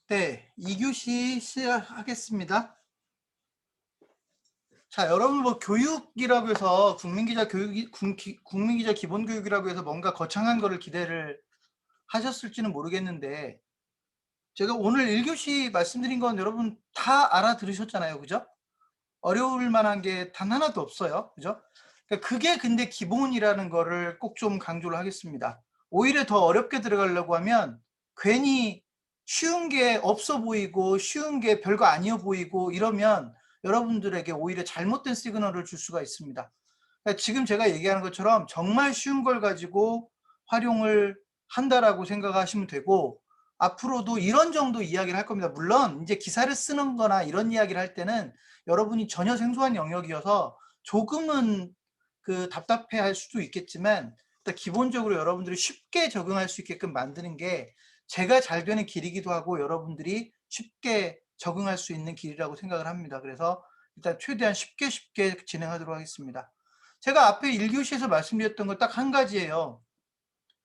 네, 2교시 시작하겠습니다. 자, 여러분 뭐 교육이라고 해서 국민기자 기본교육이라고 해서 뭔가 거창한 거를 기대를 하셨을지는 모르겠는데 제가 오늘 1교시 말씀드린 건 여러분 다 알아들으셨잖아요. 그죠? 어려울 만한 게 단 하나도 없어요. 그죠? 그러니까 그게 근데 기본이라는 거를 꼭 좀 강조를 하겠습니다. 오히려 더 어렵게 들어가려고 하면 괜히 쉬운 게 없어 보이고 쉬운 게 별거 아니어 보이고 이러면 여러분들에게 오히려 잘못된 시그널을 줄 수가 있습니다. 그러니까 지금 제가 얘기하는 것처럼 정말 쉬운 걸 가지고 활용을 한다라고 생각하시면 되고, 앞으로도 이런 정도 이야기를 할 겁니다. 물론 이제 기사를 쓰는 거나 이런 이야기를 할 때는 여러분이 전혀 생소한 영역이어서 조금은 답답해 할 수도 있겠지만, 일단 기본적으로 여러분들이 쉽게 적응할 수 있게끔 만드는 게 제가 잘 되는 길이기도 하고 여러분들이 쉽게 적응할 수 있는 길이라고 생각을 합니다. 그래서 일단 최대한 쉽게 진행하도록 하겠습니다. 제가 앞에 1교시에서 말씀드렸던 거 딱 한 가지예요.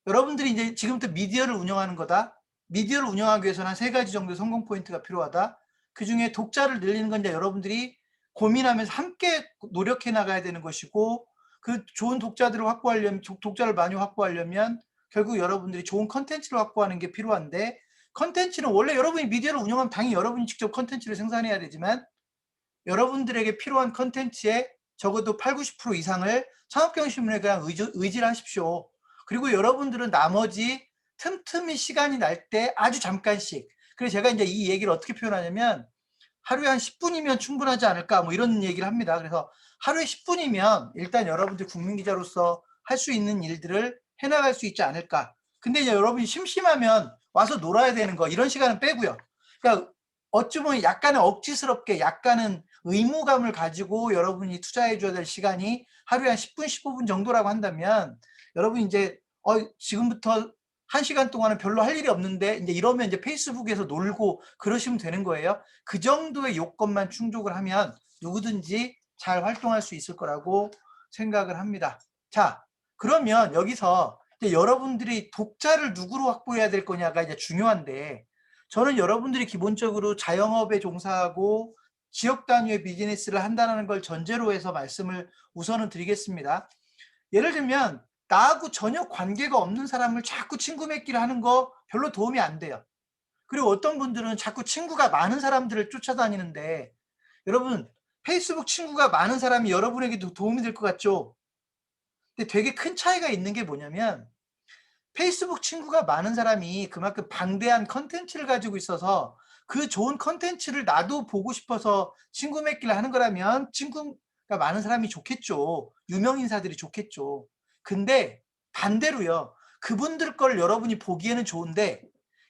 여러분들이 이제 지금부터 미디어를 운영하는 거다. 미디어를 운영하기 위해서는 한 3가지 정도의 성공 포인트가 필요하다. 그중에 독자를 늘리는 건 이제 여러분들이 고민하면서 함께 노력해 나가야 되는 것이고, 그 좋은 독자들을 확보하려면, 독자를 많이 확보하려면 결국 여러분들이 좋은 컨텐츠를 확보하는 게 필요한데, 컨텐츠는 원래 여러분이 미디어를 운영하면 당연히 여러분이 직접 컨텐츠를 생산해야 되지만 여러분들에게 필요한 컨텐츠의 적어도 8, 90% 이상을 창업경신문에 그냥 의지를 하십시오. 그리고 여러분들은 나머지 틈틈이 시간이 날 때 아주 잠깐씩, 그래서 제가 이제 이 얘기를 어떻게 표현하냐면 하루에 한 10분이면 충분하지 않을까 뭐 이런 얘기를 합니다. 그래서 하루에 10분이면 일단 여러분들 국민기자로서 할 수 있는 일들을 해나갈 수 있지 않을까. 근데 이제 여러분이 심심하면 와서 놀아야 되는 거, 이런 시간은 빼고요. 그러니까 어찌 보면 약간은 억지스럽게, 약간은 의무감을 가지고 여러분이 투자해 줘야 될 시간이 하루에 한 10분, 15분 정도라고 한다면, 여러분이 이제 지금부터 1시간 동안은 별로 할 일이 없는데 이제 이러면 이제 페이스북에서 놀고 그러시면 되는 거예요. 그 정도의 요건만 충족을 하면 누구든지 잘 활동할 수 있을 거라고 생각을 합니다. 자, 그러면 여기서 이제 여러분들이 독자를 누구로 확보해야 될 거냐가 이제 중요한데, 저는 여러분들이 기본적으로 자영업에 종사하고 지역 단위의 비즈니스를 한다는 걸 전제로 해서 말씀을 우선은 드리겠습니다. 예를 들면 나하고 전혀 관계가 없는 사람을 자꾸 친구 맺기를 하는 거 별로 도움이 안 돼요. 그리고 어떤 분들은 자꾸 친구가 많은 사람들을 쫓아다니는데, 여러분 페이스북 친구가 많은 사람이 여러분에게도 도움이 될 것 같죠? 근데 되게 큰 차이가 있는 게 뭐냐면, 페이스북 친구가 많은 사람이 그만큼 방대한 컨텐츠를 가지고 있어서 그 좋은 컨텐츠를 나도 보고 싶어서 친구 맺기를 하는 거라면 친구가 많은 사람이 좋겠죠. 유명 인사들이 좋겠죠. 근데 반대로요. 그분들 걸 여러분이 보기에는 좋은데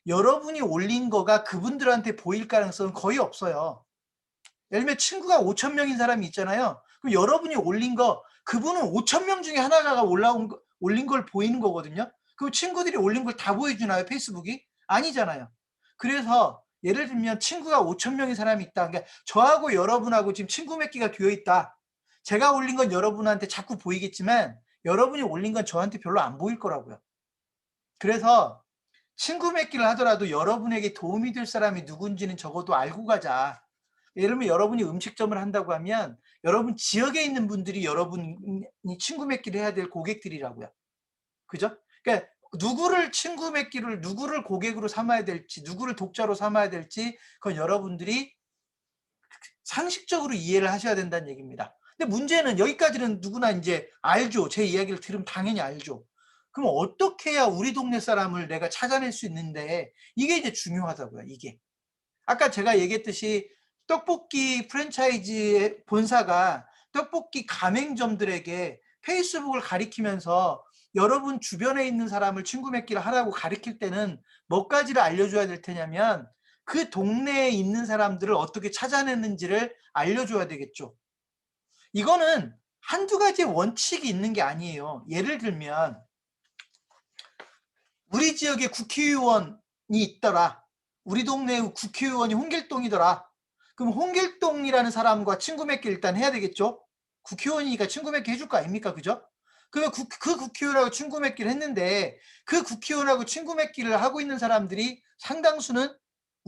여러분이 올린 거가 그분들한테 보일 가능성은 거의 없어요. 예를 들면 친구가 5천 명인 사람이 있잖아요. 그럼 여러분이 올린 거, 그분은 5천 명 중에 하나가 올린 걸 보이는 거거든요. 그럼 친구들이 올린 걸 다 보여주나요, 페이스북이? 아니잖아요. 그래서 예를 들면 친구가 5천 명의 사람이 있다. 그러니까 저하고 여러분하고 지금 친구 맺기가 되어 있다. 제가 올린 건 여러분한테 자꾸 보이겠지만 여러분이 올린 건 저한테 별로 안 보일 거라고요. 그래서 친구 맺기를 하더라도 여러분에게 도움이 될 사람이 누군지는 적어도 알고 가자. 예를 들면 여러분이 음식점을 한다고 하면 여러분 지역에 있는 분들이 여러분이 친구 맺기를 해야 될 고객들이라고요. 그죠? 그러니까 누구를 고객으로 삼아야 될지, 누구를 독자로 삼아야 될지, 그건 여러분들이 상식적으로 이해를 하셔야 된다는 얘기입니다. 근데 문제는 여기까지는 누구나 이제 알죠. 제 이야기를 들으면 당연히 알죠. 그럼 어떻게 해야 우리 동네 사람을 내가 찾아낼 수 있는데, 이게 이제 중요하다고요. 이게. 아까 제가 얘기했듯이 떡볶이 프랜차이즈 본사가 떡볶이 가맹점들에게 페이스북을 가리키면서 여러분 주변에 있는 사람을 친구 맺기를 하라고 가리킬 때는 뭐까지를 알려줘야 될 테냐면 그 동네에 있는 사람들을 어떻게 찾아내는지를 알려줘야 되겠죠. 이거는 한두 가지의 원칙이 있는 게 아니에요. 예를 들면 우리 지역에 국회의원이 있더라. 우리 동네 국회의원이 홍길동이더라. 그럼 홍길동이라는 사람과 친구 맺기 일단 해야 되겠죠? 국회의원이니까 친구 맺기 해줄 거 아닙니까? 그죠? 그러면 그 국회의원하고 친구 맺기를 했는데 그 국회의원하고 친구 맺기를 하고 있는 사람들이 상당수는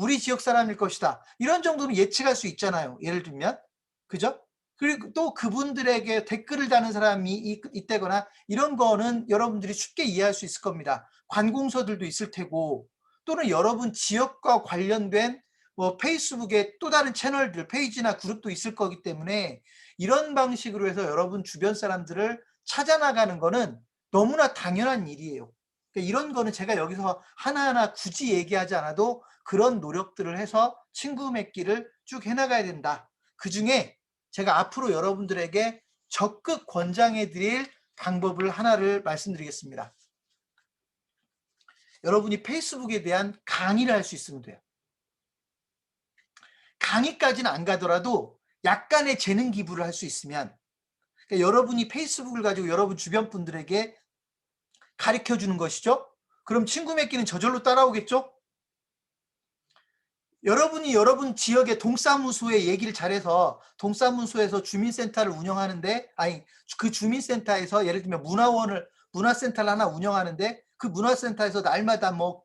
우리 지역 사람일 것이다. 이런 정도는 예측할 수 있잖아요. 예를 들면. 그죠? 그리고 또 그분들에게 댓글을 다는 사람이 있다거나 이런 거는 여러분들이 쉽게 이해할 수 있을 겁니다. 관공서들도 있을 테고 또는 여러분 지역과 관련된 뭐 페이스북에 또 다른 채널들, 페이지나 그룹도 있을 거기 때문에 이런 방식으로 해서 여러분 주변 사람들을 찾아나가는 거는 너무나 당연한 일이에요. 그러니까 이런 거는 제가 여기서 하나하나 굳이 얘기하지 않아도 그런 노력들을 해서 친구 맺기를 쭉 해나가야 된다. 그중에 제가 앞으로 여러분들에게 적극 권장해 드릴 방법을 하나를 말씀드리겠습니다. 여러분이 페이스북에 대한 강의를 할 수 있으면 돼요. 강의까지는 안 가더라도 약간의 재능 기부를 할 수 있으면, 그러니까 여러분이 페이스북을 가지고 여러분 주변 분들에게 가르쳐 주는 것이죠. 그럼 친구 맺기는 저절로 따라오겠죠. 여러분이 여러분 지역의 동사무소에 얘기를 잘해서 동사무소에서 주민센터를 운영하는데, 아니 그 주민센터에서 예를 들면 문화센터를 하나 운영하는데 그 문화센터에서 날마다 뭐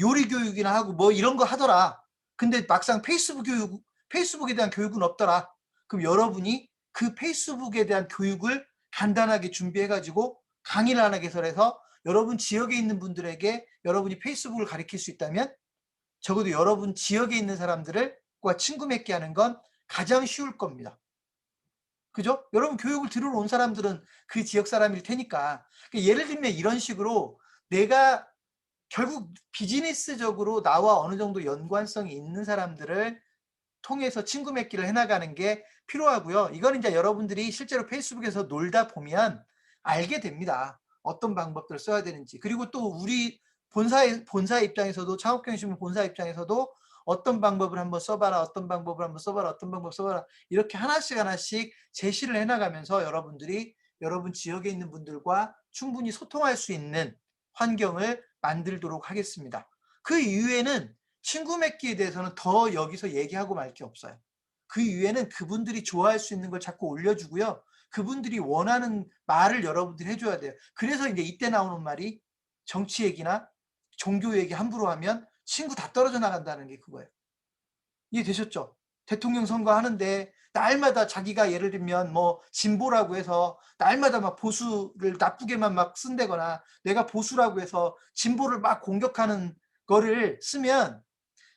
요리 교육이나 하고 뭐 이런 거 하더라. 근데 막상 페이스북에 대한 교육은 없더라. 그럼 여러분이 그 페이스북에 대한 교육을 간단하게 준비해가지고 강의를 하나 개설해서 여러분 지역에 있는 분들에게 여러분이 페이스북을 가르칠 수 있다면 적어도 여러분 지역에 있는 사람들과 친구 맺게 하는 건 가장 쉬울 겁니다. 그죠? 여러분 교육을 들으러 온 사람들은 그 지역 사람일 테니까. 예를 들면 이런 식으로 내가 결국 비즈니스적으로 나와 어느 정도 연관성이 있는 사람들을 통해서 친구 맺기를 해나가는 게 필요하고요. 이건 이제 여러분들이 실제로 페이스북에서 놀다 보면 알게 됩니다. 어떤 방법들을 써야 되는지. 그리고 또 우리 본사 입장에서도, 창업경신문 본사 입장에서도 어떤 방법을 한번 써봐라, 어떤 방법을 한번 써봐라, 어떤 방법 써봐라, 이렇게 하나씩 제시를 해나가면서 여러분들이 여러분 지역에 있는 분들과 충분히 소통할 수 있는 환경을 만들도록 하겠습니다. 그 이후에는 친구 맺기에 대해서는 더 여기서 얘기하고 말 게 없어요. 그 이후에는 그분들이 좋아할 수 있는 걸 자꾸 올려주고요. 그분들이 원하는 말을 여러분들이 해줘야 돼요. 그래서 이제 이때 나오는 말이 정치 얘기나 종교 얘기 함부로 하면 친구 다 떨어져 나간다는 게 그거예요. 이해되셨죠? 대통령 선거 하는데 날마다 자기가 예를 들면 뭐 진보라고 해서 날마다 막 보수를 나쁘게만 막 쓴다거나 내가 보수라고 해서 진보를 막 공격하는 거를 쓰면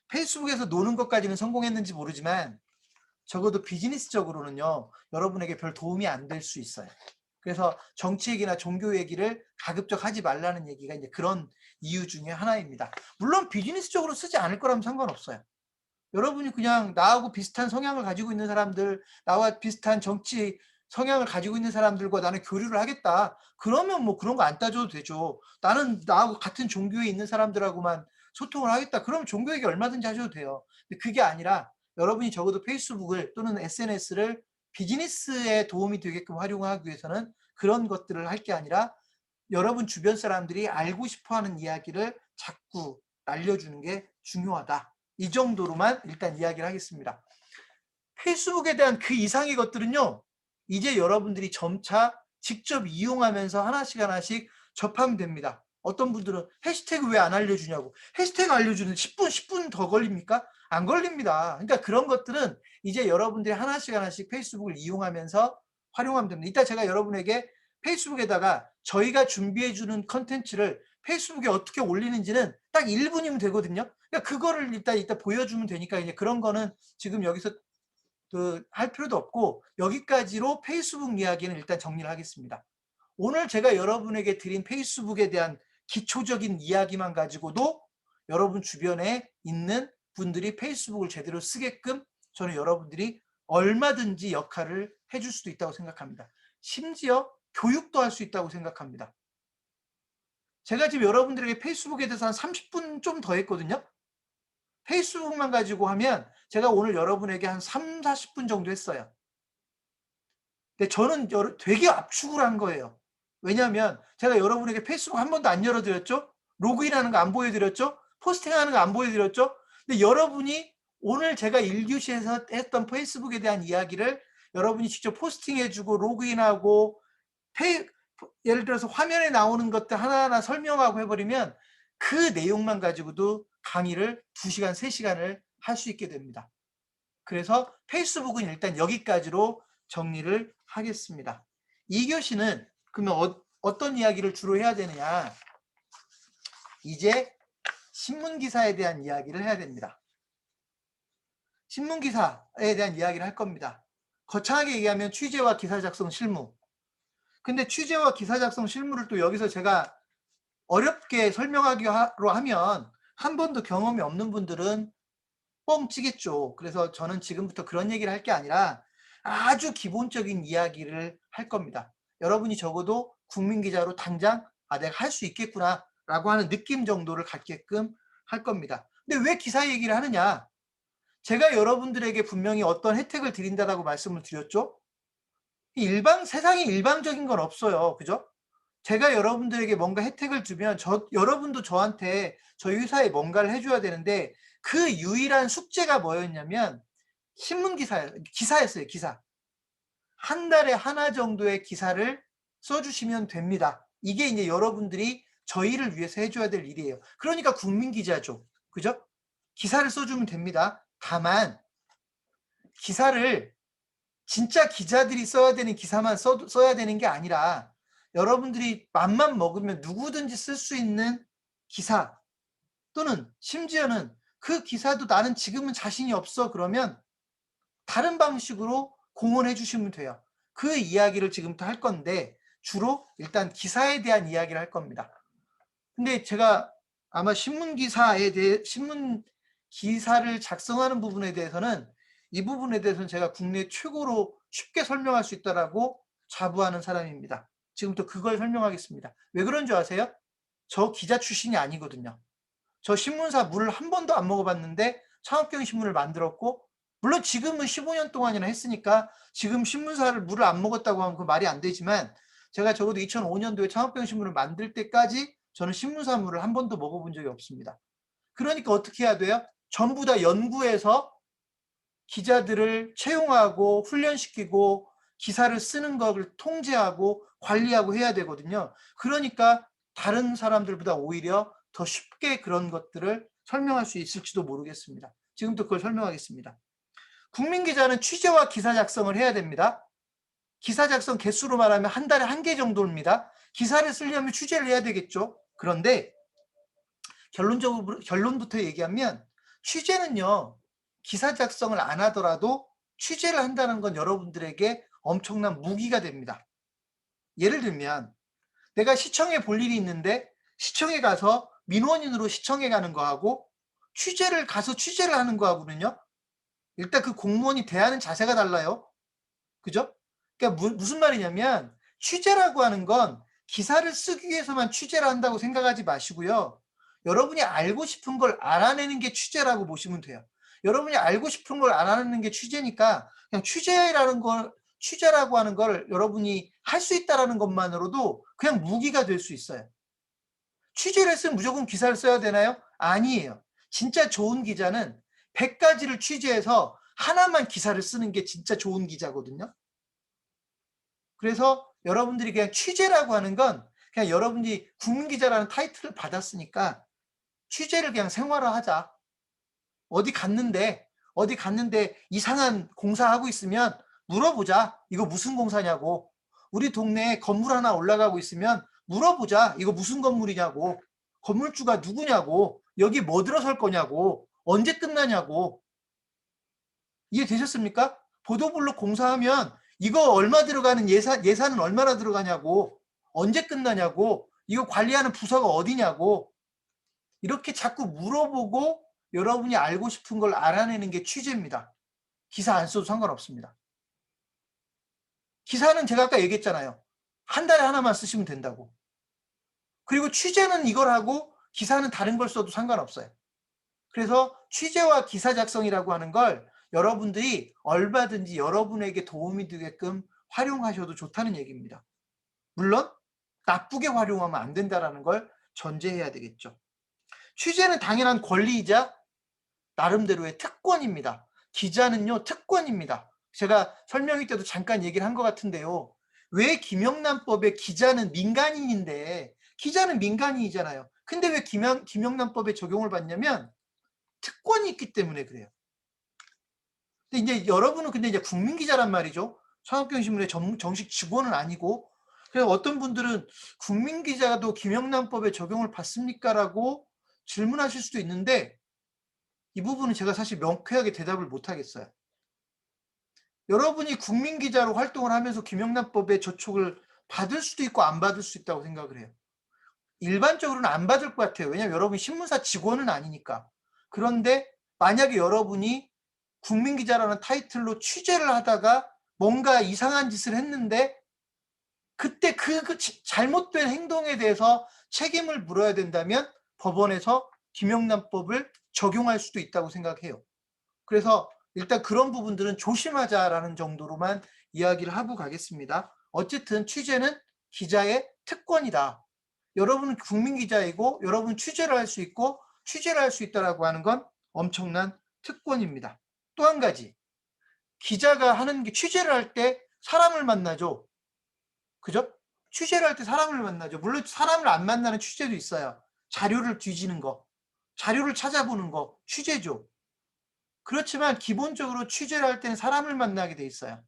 페이스북에서 노는 것까지는 성공했는지 모르지만 적어도 비즈니스적으로는요, 여러분에게 별 도움이 안 될 수 있어요. 그래서 정치 얘기나 종교 얘기를 가급적 하지 말라는 얘기가 이제 그런 이유 중에 하나입니다. 물론 비즈니스적으로 쓰지 않을 거라면 상관없어요. 여러분이 그냥 나하고 비슷한 성향을 가지고 있는 사람들, 나와 비슷한 정치 성향을 가지고 있는 사람들과 나는 교류를 하겠다. 그러면 뭐 그런 거 안 따져도 되죠. 나는 나하고 같은 종교에 있는 사람들하고만 소통을 하겠다. 그럼 종교 얘기 얼마든지 하셔도 돼요. 근데 그게 아니라 여러분이 적어도 페이스북을 또는 SNS를 비즈니스에 도움이 되게끔 활용하기 위해서는 그런 것들을 할 게 아니라 여러분 주변 사람들이 알고 싶어하는 이야기를 자꾸 알려주는 게 중요하다. 이 정도로만 일단 이야기를 하겠습니다. 페이스북에 대한 그 이상의 것들은요, 이제 여러분들이 점차 직접 이용하면서 하나씩 접하면 됩니다. 어떤 분들은 해시태그 왜 안 알려주냐고. 해시태그 알려주는 10분 더 걸립니까? 안 걸립니다. 그러니까 그런 것들은 이제 여러분들이 하나씩 페이스북을 이용하면서 활용하면 됩니다. 이따 제가 여러분에게 페이스북에다가 저희가 준비해주는 컨텐츠를 페이스북에 어떻게 올리는지는 딱 1분이면 되거든요. 그러니까 그거를 일단 이따 보여주면 되니까 이제 그런 거는 지금 여기서 할 필요도 없고 여기까지로 페이스북 이야기는 일단 정리를 하겠습니다. 오늘 제가 여러분에게 드린 페이스북에 대한 기초적인 이야기만 가지고도 여러분 주변에 있는 분들이 페이스북을 제대로 쓰게끔 저는 여러분들이 얼마든지 역할을 해줄 수도 있다고 생각합니다. 심지어 교육도 할 수 있다고 생각합니다. 제가 지금 여러분들에게 페이스북에 대해서 한 30분 좀 더 했거든요. 페이스북만 가지고 하면 제가 오늘 여러분에게 한 30-40분 정도 했어요. 근데 저는 되게 압축을 한 거예요. 왜냐하면 제가 여러분에게 페이스북 한 번도 안 열어드렸죠? 로그인하는 거 안 보여드렸죠? 포스팅하는 거 안 보여드렸죠? 근데 여러분이 오늘 제가 1교시에서 했던 페이스북에 대한 이야기를 여러분이 직접 포스팅해주고 로그인하고 예를 들어서 화면에 나오는 것들 하나하나 설명하고 해버리면 그 내용만 가지고도 강의를 2시간, 3시간을 할 수 있게 됩니다. 그래서 페이스북은 일단 여기까지로 정리를 하겠습니다. 2교시는 그러면 어떤 이야기를 주로 해야 되느냐? 이제 신문기사에 대한 이야기를 해야 됩니다. 신문기사에 대한 이야기를 할 겁니다. 거창하게 얘기하면 취재와 기사 작성 실무. 근데 취재와 기사 작성 실무를 또 여기서 제가 어렵게 설명하기로 하면 한 번도 경험이 없는 분들은 뻥치겠죠. 그래서 저는 지금부터 그런 얘기를 할 게 아니라 아주 기본적인 이야기를 할 겁니다. 여러분이 적어도 국민기자로 당장 내가 할 수 있겠구나 라고 하는 느낌 정도를 갖게끔 할 겁니다. 근데 왜 기사 얘기를 하느냐? 제가 여러분들에게 분명히 어떤 혜택을 드린다라고 말씀을 드렸죠. 세상에 일방적인 건 없어요. 그죠? 제가 여러분들에게 뭔가 혜택을 주면 여러분도 저한테 저희 회사에 뭔가를 해줘야 되는데 그 유일한 숙제가 뭐였냐면 기사였어요. 기사. 한 달에 하나 정도의 기사를 써주시면 됩니다. 이게 이제 여러분들이 저희를 위해서 해줘야 될 일이에요. 그러니까 국민기자죠. 그죠? 기사를 써주면 됩니다. 다만 기사를 진짜 기자들이 써야 되는 기사만 써야 되는 게 아니라 여러분들이 맘만 먹으면 누구든지 쓸 수 있는 기사 또는 심지어는 그 기사도 나는 지금은 자신이 없어 그러면 다른 방식으로 공헌해 주시면 돼요. 그 이야기를 지금부터 할 건데 주로 일단 기사에 대한 이야기를 할 겁니다. 근데 제가 아마 신문 기사를 작성하는 부분에 대해서는 이 부분에 대해서는 제가 국내 최고로 쉽게 설명할 수 있다라고 자부하는 사람입니다. 지금부터 그걸 설명하겠습니다. 왜 그런 줄 아세요? 저 기자 출신이 아니거든요. 저 신문사 물을 한 번도 안 먹어봤는데 창업경 신문을 만들었고 물론 지금은 15년 동안이나 했으니까 지금 신문사를 물을 안 먹었다고 하면 그 말이 안 되지만 제가 적어도 2005년도에 창업경 신문을 만들 때까지 저는 신문사 물을 한 번도 먹어본 적이 없습니다. 그러니까 어떻게 해야 돼요? 전부 다 연구해서 기자들을 채용하고 훈련시키고 기사를 쓰는 것을 통제하고 관리하고 해야 되거든요. 그러니까 다른 사람들보다 오히려 더 쉽게 그런 것들을 설명할 수 있을지도 모르겠습니다. 지금부터 그걸 설명하겠습니다. 국민기자는 취재와 기사 작성을 해야 됩니다. 기사 작성 개수로 말하면 한 달에 1개 정도입니다. 기사를 쓰려면 취재를 해야 되겠죠. 그런데 결론부터 얘기하면 취재는요. 기사 작성을 안 하더라도 취재를 한다는 건 여러분들에게 엄청난 무기가 됩니다. 예를 들면 내가 시청에 볼 일이 있는데 시청에 가서 민원인으로 시청에 가는 거하고 취재를 하는 거하고는요. 일단 그 공무원이 대하는 자세가 달라요. 그죠? 그러니까 무슨 말이냐면 취재라고 하는 건 기사를 쓰기 위해서만 취재를 한다고 생각하지 마시고요. 여러분이 알고 싶은 걸 알아내는 게 취재라고 보시면 돼요. 여러분이 알고 싶은 걸 알아내는 게 취재니까 그냥 취재라고 하는 걸 여러분이 할 수 있다라는 것만으로도 그냥 무기가 될 수 있어요. 취재를 했으면 무조건 기사를 써야 되나요? 아니에요. 진짜 좋은 기자는 100가지를 취재해서 하나만 기사를 쓰는 게 진짜 좋은 기자거든요. 그래서 여러분들이 그냥 취재라고 하는 건 그냥 여러분이 국민기자라는 타이틀을 받았으니까 취재를 그냥 생활화하자. 어디 갔는데 이상한 공사하고 있으면 물어보자. 이거 무슨 공사냐고. 우리 동네에 건물 하나 올라가고 있으면 물어보자. 이거 무슨 건물이냐고. 건물주가 누구냐고. 여기 뭐 들어설 거냐고. 언제 끝나냐고. 이해되셨습니까? 보도블록 공사하면 이거 얼마 들어가는 예산은 얼마나 들어가냐고. 언제 끝나냐고. 이거 관리하는 부서가 어디냐고. 이렇게 자꾸 물어보고 여러분이 알고 싶은 걸 알아내는 게 취재입니다. 기사 안 써도 상관없습니다. 기사는 제가 아까 얘기했잖아요. 한 달에 하나만 쓰시면 된다고. 그리고 취재는 이걸 하고 기사는 다른 걸 써도 상관없어요. 그래서 취재와 기사 작성이라고 하는 걸 여러분들이 얼마든지 여러분에게 도움이 되게끔 활용하셔도 좋다는 얘기입니다. 물론 나쁘게 활용하면 안 된다는 걸 전제해야 되겠죠. 취재는 당연한 권리이자 나름대로의 특권입니다. 기자는요, 특권입니다. 제가 설명회 때도 잠깐 얘기를 한 것 같은데요. 왜 김영란법에 기자는 민간인인데 기자는 민간인이잖아요. 근데 왜 김영란법에 적용을 받냐면 특권이 있기 때문에 그래요. 근데 이제 여러분은 근데 이제 국민 기자란 말이죠. 창업경신문의 정식 직원은 아니고. 그래서 어떤 분들은 국민 기자도 김영란법에 적용을 받습니까라고 질문하실 수도 있는데, 이 부분은 제가 사실 명쾌하게 대답을 못 하겠어요. 여러분이 국민 기자로 활동을 하면서 김영란법에 저촉을 받을 수도 있고 안 받을 수 있다고 생각을 해요. 일반적으로는 안 받을 것 같아요. 왜냐하면 여러분이 신문사 직원은 아니니까. 그런데 만약에 여러분이 국민 기자라는 타이틀로 취재를 하다가 뭔가 이상한 짓을 했는데, 그때 그 잘못된 행동에 대해서 책임을 물어야 된다면 법원에서 김영란법을 적용할 수도 있다고 생각해요. 그래서 일단 그런 부분들은 조심하자라는 정도로만 이야기를 하고 가겠습니다. 어쨌든 취재는 기자의 특권이다. 여러분은 국민 기자이고 여러분 취재를 할 수 있고 취재를 할 수 있다라고 하는 건 엄청난 특권입니다. 또 한 가지, 기자가 하는 게 취재를 할 때 사람을 만나죠. 그죠? 취재를 할 때 사람을 만나죠. 물론 사람을 안 만나는 취재도 있어요. 자료를 뒤지는 거, 자료를 찾아보는 거, 취재죠. 그렇지만 기본적으로 취재를 할 때는 사람을 만나게 돼 있어요.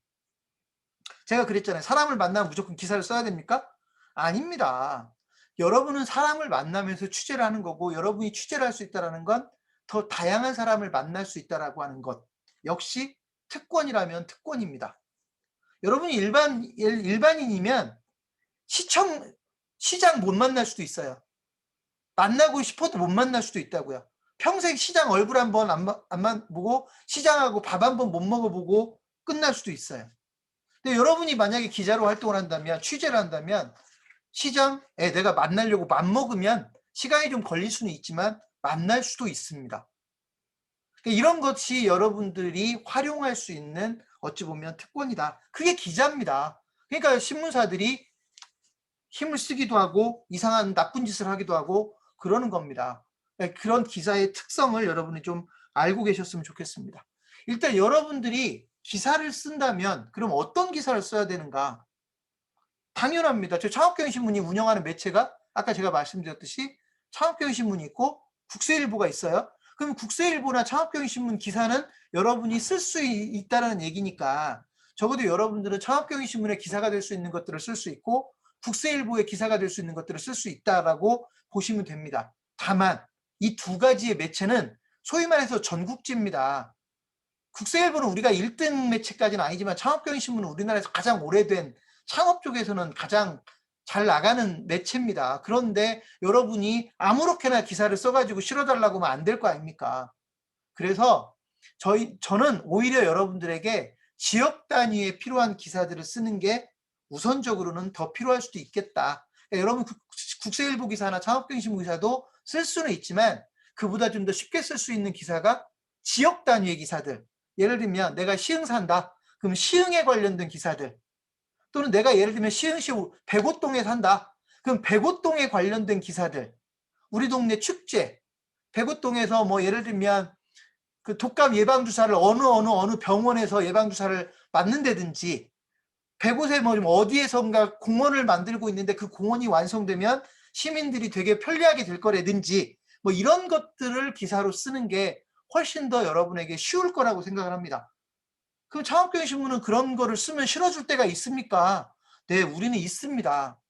제가 그랬잖아요. 사람을 만나면 무조건 기사를 써야 됩니까? 아닙니다. 여러분은 사람을 만나면서 취재를 하는 거고, 여러분이 취재를 할 수 있다는 건 더 다양한 사람을 만날 수 있다라고 하는 것. 역시 특권이라면 특권입니다. 여러분이 일반인이면 시장 못 만날 수도 있어요. 만나고 싶어도 못 만날 수도 있다고요. 평생 시장 얼굴 한번 안 보고 시장하고 밥 한번 못 먹어보고 끝날 수도 있어요. 근데 여러분이 만약에 기자로 활동을 한다면, 취재를 한다면 시장에 내가 만나려고 맘먹으면 시간이 좀 걸릴 수는 있지만 만날 수도 있습니다. 그러니까 이런 것이 여러분들이 활용할 수 있는 어찌 보면 특권이다. 그게 기자입니다. 그러니까 신문사들이 힘을 쓰기도 하고 이상한 나쁜 짓을 하기도 하고 그러는 겁니다. 그런 기사의 특성을 여러분이 좀 알고 계셨으면 좋겠습니다. 일단 여러분들이 기사를 쓴다면 그럼 어떤 기사를 써야 되는가? 당연합니다. 저 창업경영신문이 운영하는 매체가 아까 제가 말씀드렸듯이 창업경영신문이 있고 국세일보가 있어요. 그럼 국세일보나 창업경영신문 기사는 여러분이 쓸 수 있다는 얘기니까 적어도 여러분들은 창업경영신문의 기사가 될 수 있는 것들을 쓸 수 있고 국세일보의 기사가 될 수 있는 것들을 쓸 수 있다라고 보시면 됩니다. 다만 이 두 가지의 매체는 소위 말해서 전국지입니다. 국세일보는 우리가 1등 매체까지는 아니지만 창업경영신문은 우리나라에서 가장 오래된 창업 쪽에서는 가장 잘 나가는 매체입니다. 그런데 여러분이 아무렇게나 기사를 써가지고 실어달라고 하면 안 될 거 아닙니까? 그래서 저는 오히려 여러분들에게 지역 단위에 필요한 기사들을 쓰는 게 우선적으로는 더 필요할 수도 있겠다. 그러니까 여러분 국세일보 기사나 창업경영신문 기사도 쓸 수는 있지만 그보다 좀 더 쉽게 쓸 수 있는 기사가 지역 단위의 기사들. 예를 들면 내가 시흥 산다. 그럼 시흥에 관련된 기사들. 또는 내가 예를 들면 시흥시 백오동에 산다. 그럼 백오동에 관련된 기사들. 우리 동네 축제. 백오동에서 뭐 예를 들면 그 독감 예방주사를 어느 병원에서 예방주사를 맞는다든지, 백옷에 뭐 어디에선가 공원을 만들고 있는데 그 공원이 완성되면 시민들이 되게 편리하게 될 거라든지, 뭐 이런 것들을 기사로 쓰는 게 훨씬 더 여러분에게 쉬울 거라고 생각을 합니다. 그럼 창업경영신문은 그런 거를 쓰면 실어줄 때가 있습니까? 네, 우리는 있습니다.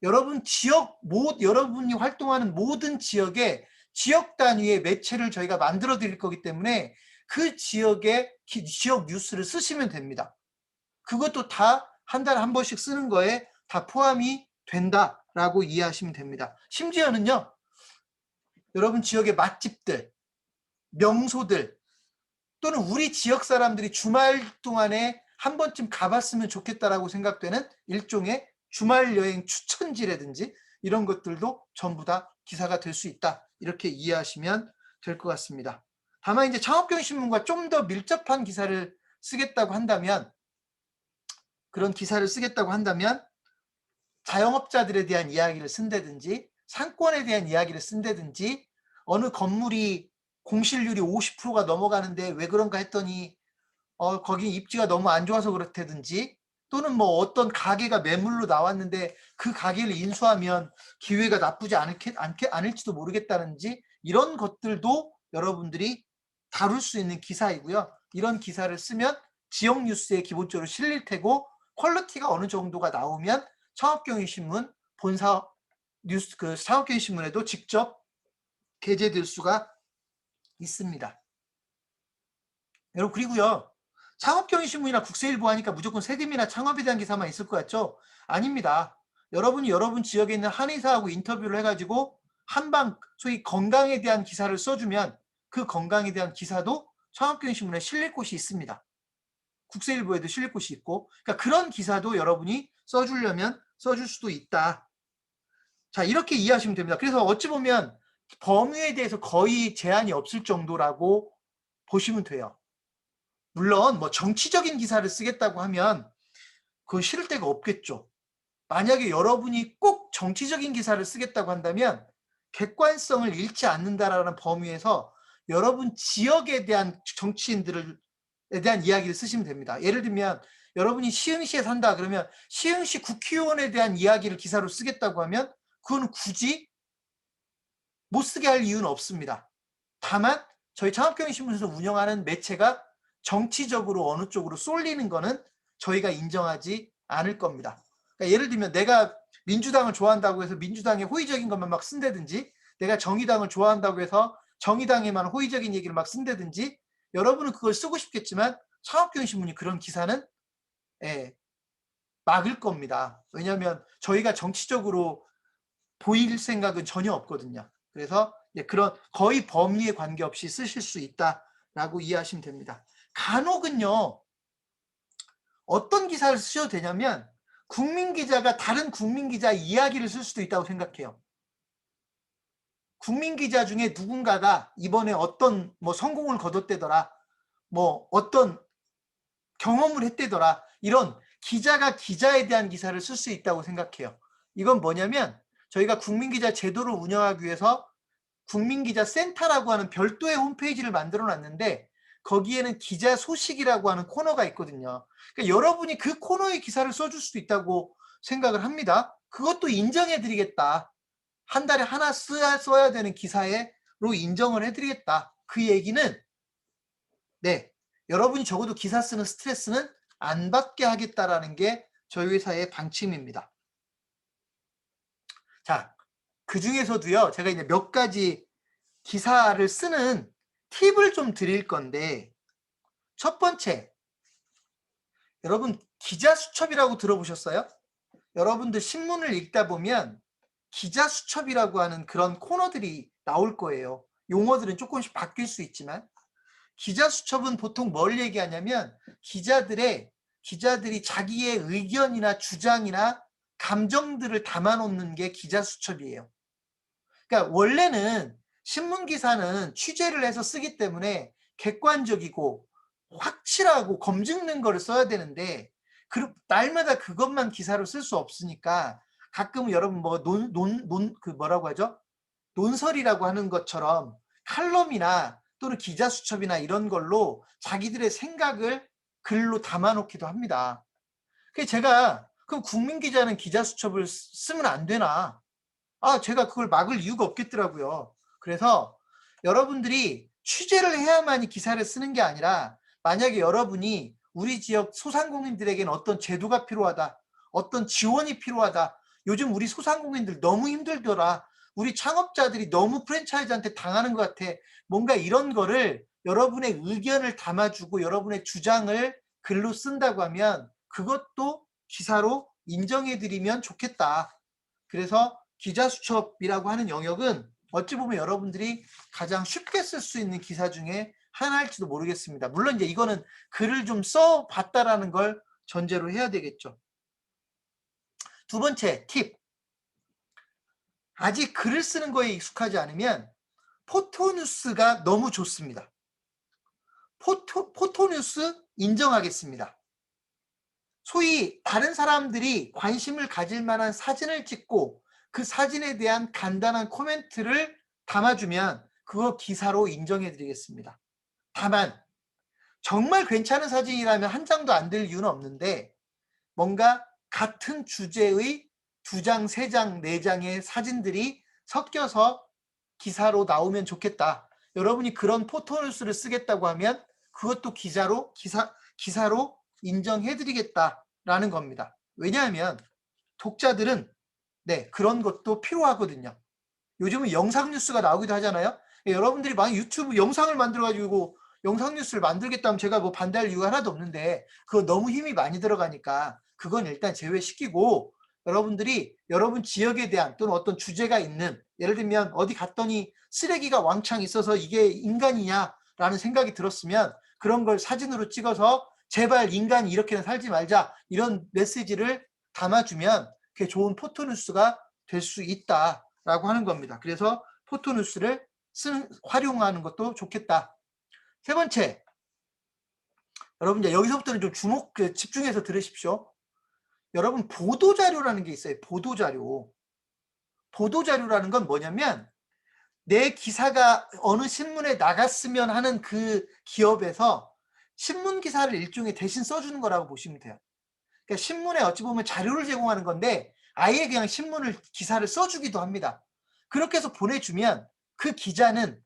여러분이 활동하는 모든 지역에 지역 단위의 매체를 저희가 만들어 드릴 거기 때문에 그 지역의 지역 뉴스를 쓰시면 됩니다. 그것도 다 한 달에 한 번씩 쓰는 거에 다 포함이 된다라고 이해하시면 됩니다. 심지어는요, 여러분 지역의 맛집들, 명소들, 또는 우리 지역 사람들이 주말 동안에 한 번쯤 가봤으면 좋겠다라고 생각되는 일종의 주말 여행 추천지라든지 이런 것들도 전부 다 기사가 될 수 있다. 이렇게 이해하시면 될 것 같습니다. 다만 이제 창업경영신문과 좀 더 밀접한 기사를 쓰겠다고 한다면, 그런 기사를 쓰겠다고 한다면 자영업자들에 대한 이야기를 쓴다든지 상권에 대한 이야기를 쓴다든지, 어느 건물이 공실률이 50%가 넘어가는데 왜 그런가 했더니 거기 입지가 너무 안 좋아서 그렇다든지, 또는 뭐 어떤 가게가 매물로 나왔는데 그 가게를 인수하면 기회가 나쁘지 않을지도 모르겠다든지, 이런 것들도 여러분들이 다룰 수 있는 기사이고요. 이런 기사를 쓰면 지역 뉴스에 기본적으로 실릴 테고 퀄리티가 어느 정도가 나오면 창업경영신문 본사 뉴스 그 창업경영신문에도 직접 게재될 수가 있습니다. 여러분 그리고요. 창업경영신문이나 국세일보 하니까 무조건 세금이나 창업에 대한 기사만 있을 것 같죠? 아닙니다. 여러분이 여러분 지역에 있는 한의사하고 인터뷰를 해가지고 한방 소위 건강에 대한 기사를 써주면 그 건강에 대한 기사도 창업경영신문에 실릴 곳이 있습니다. 국세일보에도 실릴 곳이 있고 그러니까 그런 기사도 여러분이 써주려면 써줄 수도 있다. 자 이렇게 이해하시면 됩니다. 그래서 어찌 보면 범위에 대해서 거의 제한이 없을 정도라고 보시면 돼요. 물론 뭐 정치적인 기사를 쓰겠다고 하면 그건 실을 데가 없겠죠. 만약에 여러분이 꼭 정치적인 기사를 쓰겠다고 한다면 객관성을 잃지 않는다라는 범위에서 여러분 지역에 대한 정치인들에 대한 이야기를 쓰시면 됩니다. 예를 들면 여러분이 시흥시에 산다 그러면 시흥시 국회의원에 대한 이야기를 기사로 쓰겠다고 하면 그건 굳이 못 쓰게 할 이유는 없습니다. 다만 저희 창업경영신문에서 운영하는 매체가 정치적으로 어느 쪽으로 쏠리는 거는 저희가 인정하지 않을 겁니다. 그러니까 예를 들면 내가 민주당을 좋아한다고 해서 민주당의 호의적인 것만 막 쓴다든지 내가 정의당을 좋아한다고 해서 정의당에만 호의적인 얘기를 막 쓴다든지 여러분은 그걸 쓰고 싶겠지만 창업경영신문이 그런 기사는 막을 겁니다. 왜냐하면 저희가 정치적으로 보일 생각은 전혀 없거든요. 그래서 그런 거의 범위에 관계없이 쓰실 수 있다라고 이해하시면 됩니다. 간혹은요. 어떤 기사를 쓰셔도 되냐면 국민기자가 다른 국민기자 이야기를 쓸 수도 있다고 생각해요. 국민기자 중에 누군가가 이번에 어떤 뭐 성공을 거뒀대더라. 뭐 어떤 경험을 했대더라. 이런 기자가 기자에 대한 기사를 쓸 수 있다고 생각해요. 이건 뭐냐면 저희가 국민기자 제도를 운영하기 위해서 국민기자 센터라고 하는 별도의 홈페이지를 만들어 놨는데 거기에는 기자 소식이라고 하는 코너가 있거든요. 그러니까 여러분이 그 코너에 기사를 써줄 수도 있다고 생각을 합니다. 그것도 인정해 드리겠다. 한 달에 하나 써야 되는 기사로 인정을 해드리겠다. 그 얘기는 여러분이 적어도 기사 쓰는 스트레스는 안 받게 하겠다라는 게 저희 회사의 방침입니다. 자, 그 중에서도요, 제가 이제 몇 가지 기사를 쓰는 팁을 좀 드릴 건데, 첫 번째, 여러분 기자 수첩이라고 들어보셨어요? 여러분들 신문을 읽다 보면 기자 수첩이라고 하는 그런 코너들이 나올 거예요. 용어들은 조금씩 바뀔 수 있지만 기자 수첩은 보통 뭘 얘기하냐면 기자들이 자기의 의견이나 주장이나 감정들을 담아놓는 게 기자 수첩이에요. 그러니까 원래는 신문 기사는 취재를 해서 쓰기 때문에 객관적이고 확실하고 검증된 거를 써야 되는데 날마다 그것만 기사로 쓸 수 없으니까 가끔은 여러분 뭐 그 뭐라고 하죠? 논설이라고 하는 것처럼 칼럼이나 또는 기자 수첩이나 이런 걸로 자기들의 생각을 글로 담아놓기도 합니다. 그래서 제가 그럼 국민 기자는 기자 수첩을 쓰면 안 되나? 제가 그걸 막을 이유가 없겠더라고요. 그래서 여러분들이 취재를 해야만이 기사를 쓰는 게 아니라 만약에 여러분이 우리 지역 소상공인들에게는 어떤 제도가 필요하다. 어떤 지원이 필요하다. 요즘 우리 소상공인들 너무 힘들더라. 우리 창업자들이 너무 프랜차이즈한테 당하는 것 같아. 뭔가 이런 거를 여러분의 의견을 담아주고 여러분의 주장을 글로 쓴다고 하면 그것도 기사로 인정해드리면 좋겠다. 그래서 기자수첩이라고 하는 영역은 어찌 보면 여러분들이 가장 쉽게 쓸 수 있는 기사 중에 하나일지도 모르겠습니다. 물론 이제 이거는 글을 좀 써봤다라는 걸 전제로 해야 되겠죠. 두 번째 팁. 아직 글을 쓰는 거에 익숙하지 않으면 포토뉴스가 너무 좋습니다. 포토뉴스 인정하겠습니다. 소위 다른 사람들이 관심을 가질 만한 사진을 찍고 그 사진에 대한 간단한 코멘트를 담아주면 그거 기사로 인정해드리겠습니다. 다만 정말 괜찮은 사진이라면 한 장도 안 될 이유는 없는데 뭔가 같은 주제의 2장, 3장, 4장의 사진들이 섞여서 기사로 나오면 좋겠다. 여러분이 그런 포토뉴스를 쓰겠다고 하면 그것도 기사로 인정해드리겠다라는 겁니다. 왜냐하면 독자들은 그런 것도 필요하거든요. 요즘은 영상 뉴스가 나오기도 하잖아요. 여러분들이 만약 유튜브 영상을 만들어가지고 영상 뉴스를 만들겠다면 제가 뭐 반대할 이유가 하나도 없는데 그거 너무 힘이 많이 들어가니까 그건 일단 제외시키고 여러분들이 여러분 지역에 대한 또는 어떤 주제가 있는 예를 들면 어디 갔더니 쓰레기가 왕창 있어서 이게 인간이냐라는 생각이 들었으면 그런 걸 사진으로 찍어서 제발 인간이 이렇게는 살지 말자 이런 메시지를 담아주면 그게 좋은 포토뉴스가 될 수 있다라고 하는 겁니다. 그래서 포토뉴스를 활용하는 것도 좋겠다. 세 번째, 여러분 이제 여기서부터는 좀 집중해서 들으십시오. 여러분 보도자료라는 게 있어요. 보도자료. 보도자료라는 건 뭐냐면 내 기사가 어느 신문에 나갔으면 하는 그 기업에서 신문 기사를 일종의 대신 써주는 거라고 보시면 돼요. 그러니까 신문에 어찌 보면 자료를 제공하는 건데 아예 그냥 기사를 써주기도 합니다. 그렇게 해서 보내주면 그 기자는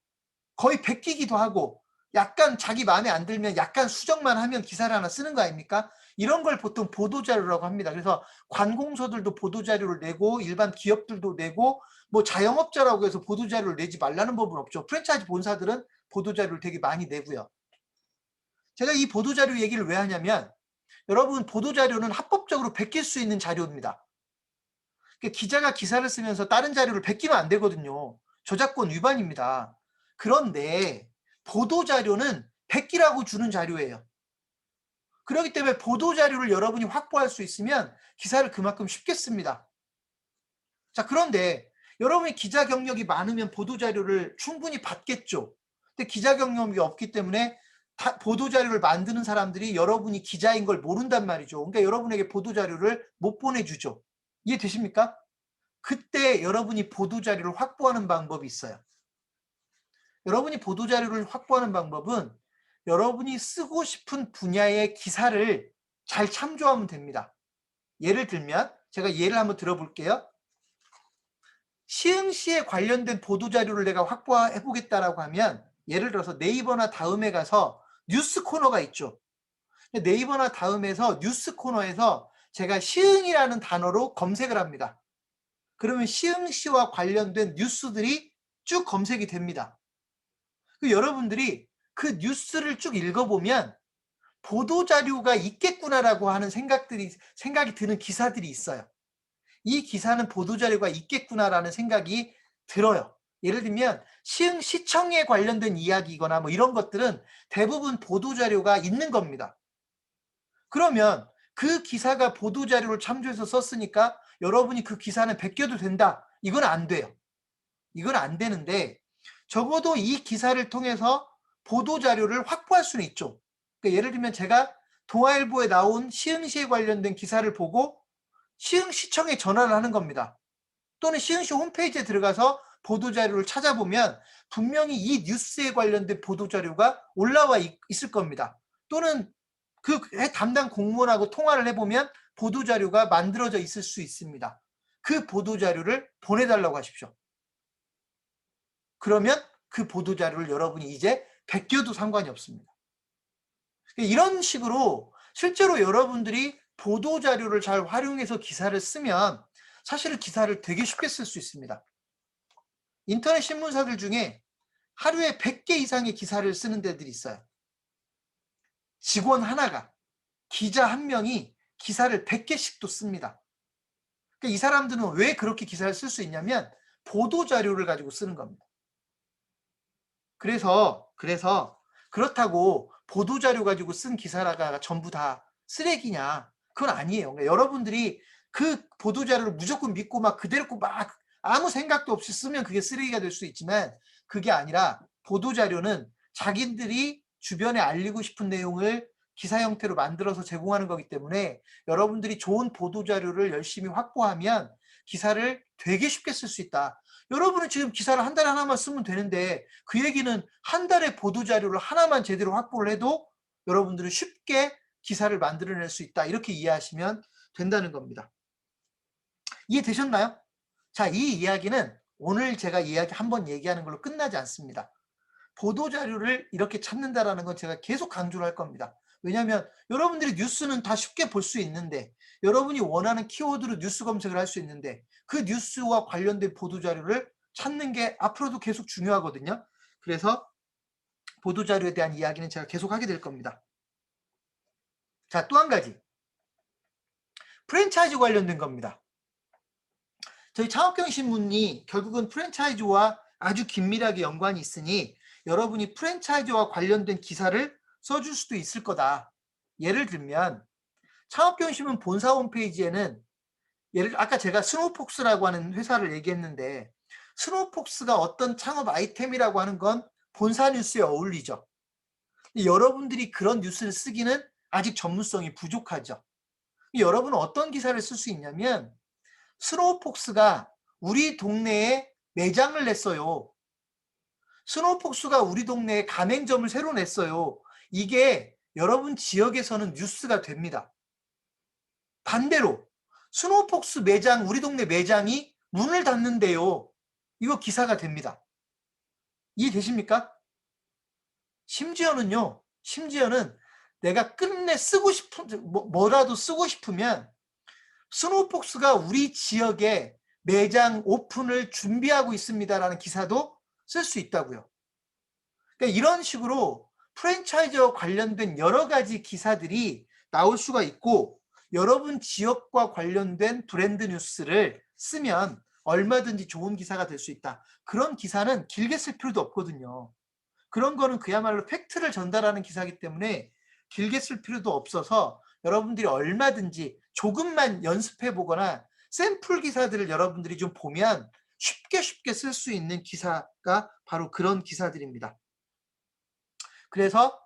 거의 베끼기도 하고 약간 자기 마음에 안 들면 약간 수정만 하면 기사를 하나 쓰는 거 아닙니까? 이런 걸 보통 보도자료라고 합니다. 그래서 관공서들도 보도자료를 내고 일반 기업들도 내고 뭐 자영업자라고 해서 보도자료를 내지 말라는 법은 없죠. 프랜차이즈 본사들은 보도자료를 되게 많이 내고요. 제가 이 보도자료 얘기를 왜 하냐면 여러분 보도자료는 합법적으로 베낄 수 있는 자료입니다. 그러니까 기자가 기사를 쓰면서 다른 자료를 베끼면 안 되거든요. 저작권 위반입니다. 그런데 보도자료는 베끼라고 주는 자료예요. 그렇기 때문에 보도자료를 여러분이 확보할 수 있으면 기사를 그만큼 쉽게 씁니다. 자, 그런데 여러분이 기자 경력이 많으면 보도자료를 충분히 받겠죠. 근데 기자 경력이 없기 때문에 보도자료를 만드는 사람들이 여러분이 기자인 걸 모른단 말이죠. 그러니까 여러분에게 보도자료를 못 보내주죠. 이해되십니까? 그때 여러분이 보도자료를 확보하는 방법이 있어요. 여러분이 보도자료를 확보하는 방법은 여러분이 쓰고 싶은 분야의 기사를 잘 참조하면 됩니다. 예를 들면 제가 예를 한번 들어볼게요. 시흥시에 관련된 보도자료를 내가 확보해 보겠다라고 하면 예를 들어서 네이버나 다음에 가서 뉴스 코너가 있죠. 네이버나 다음에서 뉴스 코너에서 제가 시흥이라는 단어로 검색을 합니다. 그러면 시흥시와 관련된 뉴스들이 쭉 검색이 됩니다. 여러분들이 그 뉴스를 쭉 읽어보면 보도자료가 있겠구나라고 하는 생각이 드는 기사들이 있어요. 이 기사는 보도자료가 있겠구나라는 생각이 들어요. 예를 들면 시흥시청에 관련된 이야기거나 뭐 이런 것들은 대부분 보도자료가 있는 겁니다. 그러면 그 기사가 보도자료를 참조해서 썼으니까 여러분이 그 기사는 베껴도 된다. 이건 안 돼요. 이건 안 되는데 적어도 이 기사를 통해서 보도자료를 확보할 수는 있죠. 그러니까 예를 들면 제가 동아일보에 나온 시흥시에 관련된 기사를 보고 시흥시청에 전화를 하는 겁니다. 또는 시흥시 홈페이지에 들어가서 보도자료를 찾아보면 분명히 이 뉴스에 관련된 보도자료가 올라와 있을 겁니다. 또는 그 담당 공무원하고 통화를 해보면 보도자료가 만들어져 있을 수 있습니다. 그 보도자료를 보내달라고 하십시오. 그러면 그 보도자료를 여러분이 이제 베껴도 상관이 없습니다. 이런 식으로 실제로 여러분들이 보도자료를 잘 활용해서 기사를 쓰면 사실 기사를 되게 쉽게 쓸 수 있습니다. 인터넷 신문사들 중에 하루에 100개 이상의 기사를 쓰는 데들이 있어요. 직원 하나가, 기자 한 명이 기사를 100개씩도 씁니다. 그러니까 이 사람들은 왜 그렇게 기사를 쓸 수 있냐면 보도자료를 가지고 쓰는 겁니다. 그래서 그렇다고 보도자료 가지고 쓴 기사가 전부 다 쓰레기냐? 그건 아니에요. 그러니까 여러분들이 그 보도자료를 무조건 믿고 막 그대로 막 아무 생각도 없이 쓰면 그게 쓰레기가 될 수 있지만 그게 아니라 보도자료는 자기들이 주변에 알리고 싶은 내용을 기사 형태로 만들어서 제공하는 거기 때문에 여러분들이 좋은 보도자료를 열심히 확보하면 기사를 되게 쉽게 쓸 수 있다. 여러분은 지금 기사를 한 달에 하나만 쓰면 되는데 그 얘기는 한 달에 보도자료를 하나만 제대로 확보를 해도 여러분들은 쉽게 기사를 만들어낼 수 있다. 이렇게 이해하시면 된다는 겁니다. 이해되셨나요? 자, 이 이야기는 오늘 제가 한번 얘기하는 걸로 끝나지 않습니다. 보도자료를 이렇게 찾는다라는 건 제가 계속 강조를 할 겁니다. 왜냐하면 여러분들이 뉴스는 다 쉽게 볼 수 있는데, 여러분이 원하는 키워드로 뉴스 검색을 할 수 있는데, 그 뉴스와 관련된 보도자료를 찾는 게 앞으로도 계속 중요하거든요. 그래서 보도자료에 대한 이야기는 제가 계속 하게 될 겁니다. 자, 또 한 가지. 프랜차이즈 관련된 겁니다. 저희 창업경신문이 결국은 프랜차이즈와 아주 긴밀하게 연관이 있으니 여러분이 프랜차이즈와 관련된 기사를 써줄 수도 있을 거다. 예를 들면 창업경신문 본사 홈페이지에는 아까 제가 스노우폭스라고 하는 회사를 얘기했는데, 스노우폭스가 어떤 창업 아이템이라고 하는 건 본사 뉴스에 어울리죠. 여러분들이 그런 뉴스를 쓰기는 아직 전문성이 부족하죠. 여러분은 어떤 기사를 쓸 수 있냐면, 스노우폭스가 우리 동네에 매장을 냈어요. 스노우폭스가 우리 동네에 가맹점을 새로 냈어요. 이게 여러분 지역에서는 뉴스가 됩니다. 반대로 스노우폭스 매장, 우리 동네 매장이 문을 닫는데요. 이거 기사가 됩니다. 이해되십니까? 심지어는 내가 끝내 쓰고 싶은 뭐라도 쓰고 싶으면 스노우폭스가 우리 지역에 매장 오픈을 준비하고 있습니다라는 기사도 쓸 수 있다고요. 그러니까 이런 식으로 프랜차이즈와 관련된 여러 가지 기사들이 나올 수가 있고, 여러분 지역과 관련된 브랜드 뉴스를 쓰면 얼마든지 좋은 기사가 될 수 있다. 그런 기사는 길게 쓸 필요도 없거든요. 그런 거는 그야말로 팩트를 전달하는 기사이기 때문에 길게 쓸 필요도 없어서 여러분들이 얼마든지 조금만 연습해 보거나 샘플 기사들을 여러분들이 좀 보면 쉽게 쓸 수 있는 기사가 바로 그런 기사들입니다. 그래서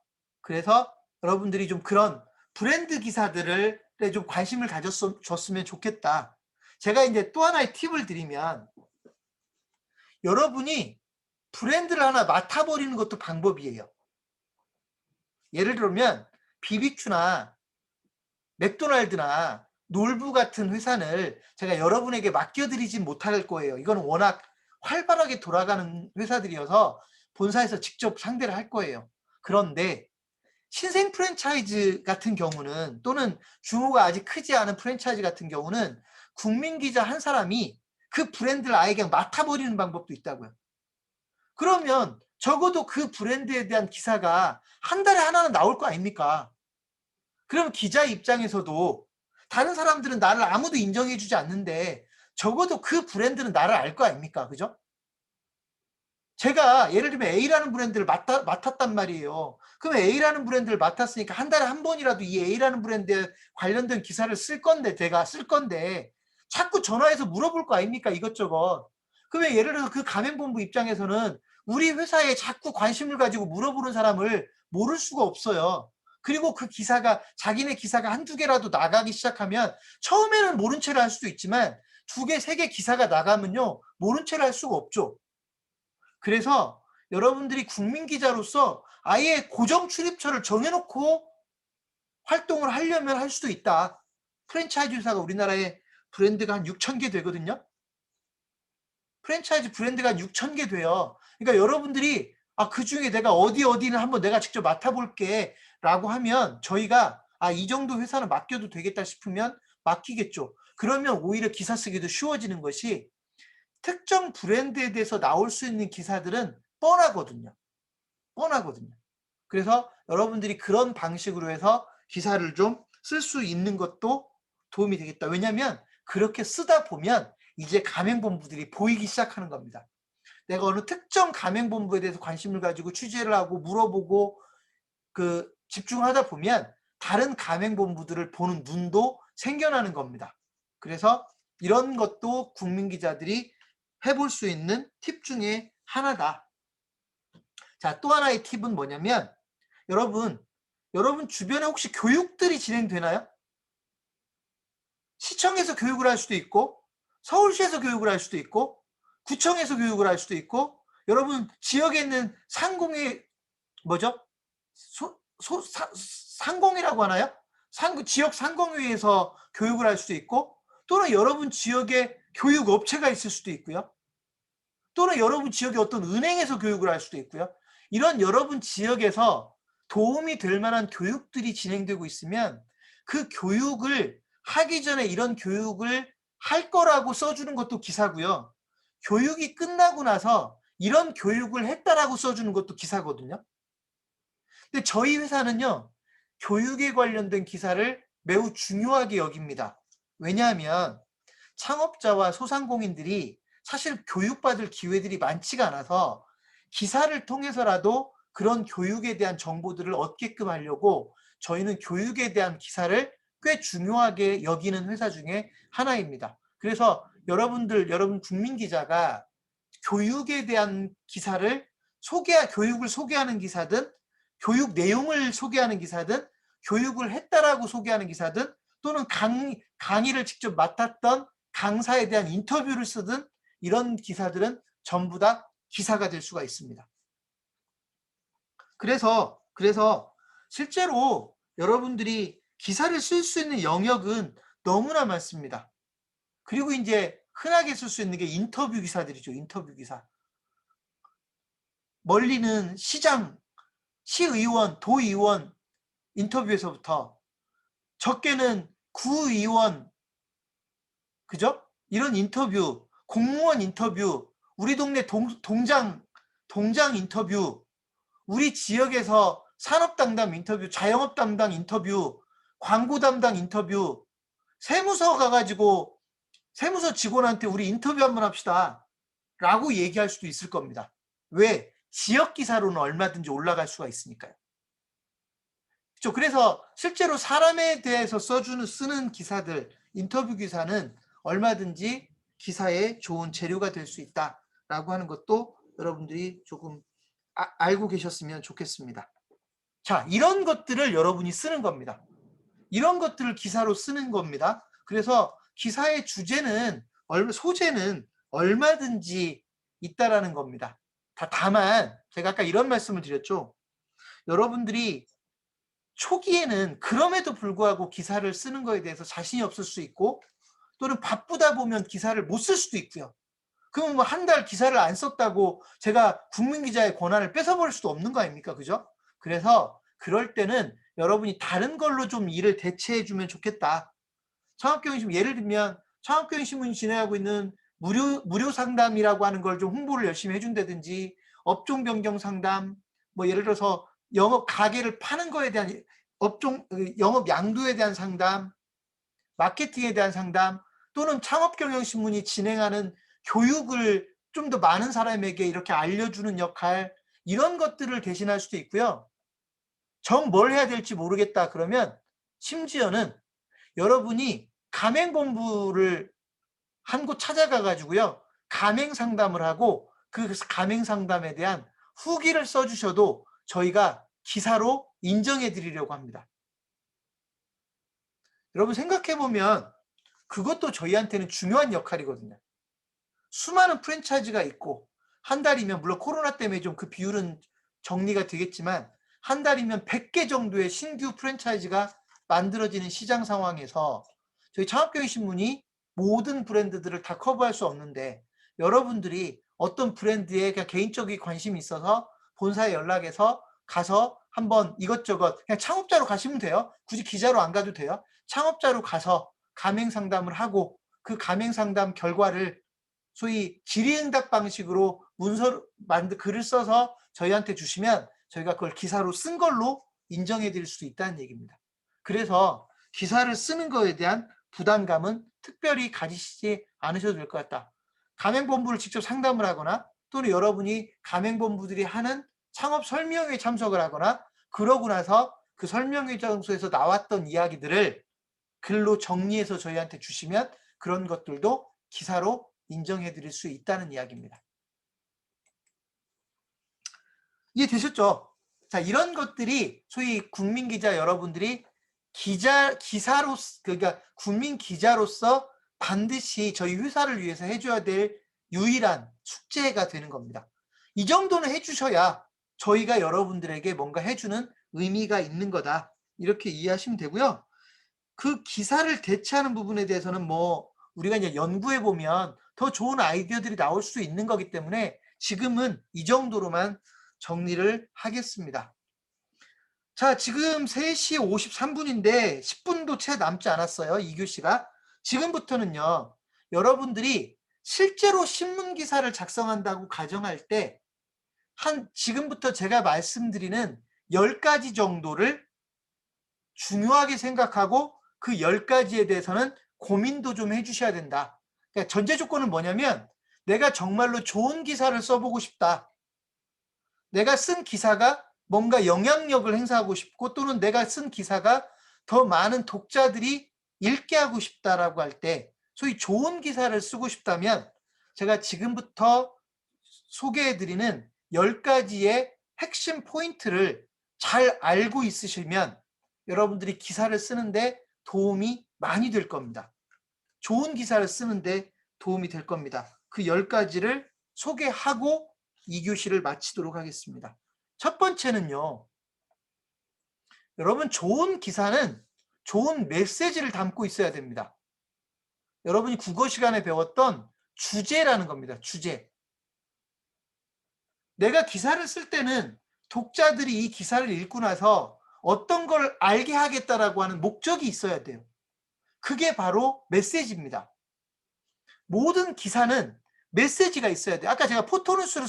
여러분들이 좀 그런 브랜드 기사들을 좀 관심을 가졌으면 좋겠다. 제가 이제 또 하나의 팁을 드리면, 여러분이 브랜드를 하나 맡아버리는 것도 방법이에요. 예를 들면 BBQ나 맥도날드나 놀부 같은 회사를 제가 여러분에게 맡겨드리진 못할 거예요. 이거는 워낙 활발하게 돌아가는 회사들이어서 본사에서 직접 상대를 할 거예요. 그런데 신생 프랜차이즈 같은 경우는, 또는 규모가 아직 크지 않은 프랜차이즈 같은 경우는 국민기자 한 사람이 그 브랜드를 아예 그냥 맡아버리는 방법도 있다고요. 그러면 적어도 그 브랜드에 대한 기사가 한 달에 하나는 나올 거 아닙니까? 그럼 기자 입장에서도 다른 사람들은 나를 아무도 인정해주지 않는데 적어도 그 브랜드는 나를 알 거 아닙니까? 그죠? 제가 예를 들면 A라는 브랜드를 맡았단 말이에요. 그럼 A라는 브랜드를 맡았으니까 한 달에 한 번이라도 이 A라는 브랜드에 관련된 기사를 쓸 건데, 자꾸 전화해서 물어볼 거 아닙니까? 이것저것. 그러면 예를 들어서 그 가맹본부 입장에서는 우리 회사에 자꾸 관심을 가지고 물어보는 사람을 모를 수가 없어요. 그리고 그 기사가, 자기네 기사가 한두 개라도 나가기 시작하면 처음에는 모른 채를 할 수도 있지만 2개, 3개 기사가 나가면요, 모른 채를 할 수가 없죠. 그래서 여러분들이 국민기자로서 아예 고정 출입처를 정해놓고 활동을 하려면 할 수도 있다. 프랜차이즈 회사가 우리나라에 브랜드가 한 6,000개 되거든요. 프랜차이즈 브랜드가 6,000개 돼요. 그러니까 여러분들이 그 중에 내가 어디는 한번 내가 직접 맡아볼게 라고 하면 저희가 이 정도 회사는 맡겨도 되겠다 싶으면 맡기겠죠. 그러면 오히려 기사 쓰기도 쉬워지는 것이, 특정 브랜드에 대해서 나올 수 있는 기사들은 뻔하거든요. 그래서 여러분들이 그런 방식으로 해서 기사를 좀 쓸 수 있는 것도 도움이 되겠다. 왜냐하면 그렇게 쓰다 보면 이제 가맹본부들이 보이기 시작하는 겁니다. 내가 어느 특정 가맹본부에 대해서 관심을 가지고 취재를 하고 물어보고 집중하다 보면 다른 가맹본부들을 보는 눈도 생겨나는 겁니다. 그래서 이런 것도 국민기자들이 해볼 수 있는 팁 중에 하나다. 자, 또 하나의 팁은 뭐냐면, 여러분 주변에 혹시 교육들이 진행되나요? 시청에서 교육을 할 수도 있고, 서울시에서 교육을 할 수도 있고, 구청에서 교육을 할 수도 있고, 여러분 지역에 있는 상공의 상공이라고 하나요? 지역 상공회에서 교육을 할 수도 있고, 또는 여러분 지역에 교육업체가 있을 수도 있고요. 또는 여러분 지역의 어떤 은행에서 교육을 할 수도 있고요. 이런 여러분 지역에서 도움이 될 만한 교육들이 진행되고 있으면 그 교육을 하기 전에 이런 교육을 할 거라고 써주는 것도 기사고요. 교육이 끝나고 나서 이런 교육을 했다라고 써주는 것도 기사거든요. 근데 저희 회사는요, 교육에 관련된 기사를 매우 중요하게 여깁니다. 왜냐하면 창업자와 소상공인들이 사실 교육받을 기회들이 많지가 않아서 기사를 통해서라도 그런 교육에 대한 정보들을 얻게끔 하려고 저희는 교육에 대한 기사를 꽤 중요하게 여기는 회사 중에 하나입니다. 그래서 여러분 국민 기자가 교육에 대한 기사를 교육을 소개하는 기사든 교육 내용을 소개하는 기사든 교육을 했다라고 소개하는 기사든 또는 강의를 직접 맡았던 강사에 대한 인터뷰를 쓰든 이런 기사들은 전부 다 기사가 될 수가 있습니다. 그래서 실제로 여러분들이 기사를 쓸 수 있는 영역은 너무나 많습니다. 그리고 이제 흔하게 쓸 수 있는 게 인터뷰 기사들이죠. 인터뷰 기사. 멀리는 시장, 시의원, 도의원 인터뷰에서부터 적게는 구의원, 그죠? 이런 인터뷰, 공무원 인터뷰, 우리 동네 동장 인터뷰, 우리 지역에서 산업 담당 인터뷰, 자영업 담당 인터뷰, 광고 담당 인터뷰, 세무서 가가지고 세무서 직원한테 우리 인터뷰 한번 합시다 라고 얘기할 수도 있을 겁니다. 왜? 지역 기사로는 얼마든지 올라갈 수가 있으니까요. 그렇죠? 그래서 실제로 사람에 대해서 쓰는 기사들, 인터뷰 기사는 얼마든지 기사의 좋은 재료가 될 수 있다라고 하는 것도 여러분들이 조금 알고 계셨으면 좋겠습니다. 자, 이런 것들을 여러분이 쓰는 겁니다. 이런 것들을 기사로 쓰는 겁니다. 그래서 기사의 소재는 얼마든지 있다라는 겁니다. 다만 제가 아까 이런 말씀을 드렸죠. 여러분들이 초기에는 그럼에도 불구하고 기사를 쓰는 거에 대해서 자신이 없을 수 있고 또는 바쁘다 보면 기사를 못 쓸 수도 있고요. 그럼 뭐 한 달 기사를 안 썼다고 제가 국민기자의 권한을 뺏어버릴 수도 없는 거 아닙니까? 그죠? 그래서 그럴 때는 여러분이 다른 걸로 좀 일을 대체해주면 좋겠다. 창업경영신문, 예를 들면 창업경영신문이 진행하고 있는 무료 상담이라고 하는 걸 좀 홍보를 열심히 해준다든지 업종 변경 상담, 뭐 예를 들어서 가게를 파는 거에 대한 영업 양도에 대한 상담, 마케팅에 대한 상담, 또는 창업경영신문이 진행하는 교육을 좀 더 많은 사람에게 이렇게 알려주는 역할, 이런 것들을 대신할 수도 있고요. 뭘 해야 될지 모르겠다 그러면 심지어는 여러분이 가맹본부를 한 곳 찾아가 가지고요, 가맹 상담을 하고 그 가맹 상담에 대한 후기를 써주셔도 저희가 기사로 인정해 드리려고 합니다. 여러분 생각해보면 그것도 저희한테는 중요한 역할이거든요. 수많은 프랜차이즈가 있고 한 달이면, 물론 코로나 때문에 좀 그 비율은 정리가 되겠지만, 한 달이면 100개 정도의 신규 프랜차이즈가 만들어지는 시장 상황에서 저희 창업경영신문이 모든 브랜드들을 다 커버할 수 없는데, 여러분들이 어떤 브랜드에 그냥 개인적인 관심이 있어서 본사에 연락해서 가서 한번 이것저것, 그냥 창업자로 가시면 돼요. 굳이 기자로 안 가도 돼요. 창업자로 가서 가맹 상담을 하고 그 가맹 상담 결과를 소위 질의응답 방식으로 글을 써서 저희한테 주시면 저희가 그걸 기사로 쓴 걸로 인정해 드릴 수도 있다는 얘기입니다. 그래서 기사를 쓰는 거에 대한 부담감은 특별히 가지시지 않으셔도 될 것 같다. 가맹본부를 직접 상담을 하거나 또는 여러분이 가맹본부들이 하는 창업 설명회에 참석을 하거나 그러고 나서 그 설명회 장소에서 나왔던 이야기들을 글로 정리해서 저희한테 주시면 그런 것들도 기사로 인정해 드릴 수 있다는 이야기입니다. 이해되셨죠? 자, 이런 것들이 소위 국민 기자 여러분들이 그러니까 국민 기자로서 반드시 저희 회사를 위해서 해줘야 될 유일한 숙제가 되는 겁니다. 이 정도는 해주셔야 저희가 여러분들에게 뭔가 해주는 의미가 있는 거다, 이렇게 이해하시면 되고요. 그 기사를 대체하는 부분에 대해서는 뭐 우리가 이제 연구해 보면 더 좋은 아이디어들이 나올 수 있는 거기 때문에 지금은 이 정도로만 정리를 하겠습니다. 자, 지금 3시 53분인데 10분도 채 남지 않았어요. 2교시가. 지금부터는요. 여러분들이 실제로 신문 기사를 작성한다고 가정할 때 지금부터 제가 말씀드리는 10가지 정도를 중요하게 생각하고 그 10가지에 대해서는 고민도 좀 해주셔야 된다. 그러니까 전제 조건은 뭐냐면 내가 정말로 좋은 기사를 써보고 싶다. 내가 쓴 기사가 뭔가 영향력을 행사하고 싶고 또는 내가 쓴 기사가 더 많은 독자들이 읽게 하고 싶다라고 할 때 소위 좋은 기사를 쓰고 싶다면 제가 지금부터 소개해드리는 10가지의 핵심 포인트를 잘 알고 있으시면 여러분들이 기사를 쓰는데 도움이 많이 될 겁니다. 좋은 기사를 쓰는데 도움이 될 겁니다. 그 10가지를 소개하고 2교시를 마치도록 하겠습니다. 첫 번째는요. 여러분 좋은 기사는 좋은 메시지를 담고 있어야 됩니다. 여러분이 국어 시간에 배웠던 주제라는 겁니다. 주제. 내가 기사를 쓸 때는 독자들이 이 기사를 읽고 나서 어떤 걸 알게 하겠다라고 하는 목적이 있어야 돼요. 그게 바로 메시지입니다. 모든 기사는 메시지가 있어야 돼요. 아까 제가 포토뉴스를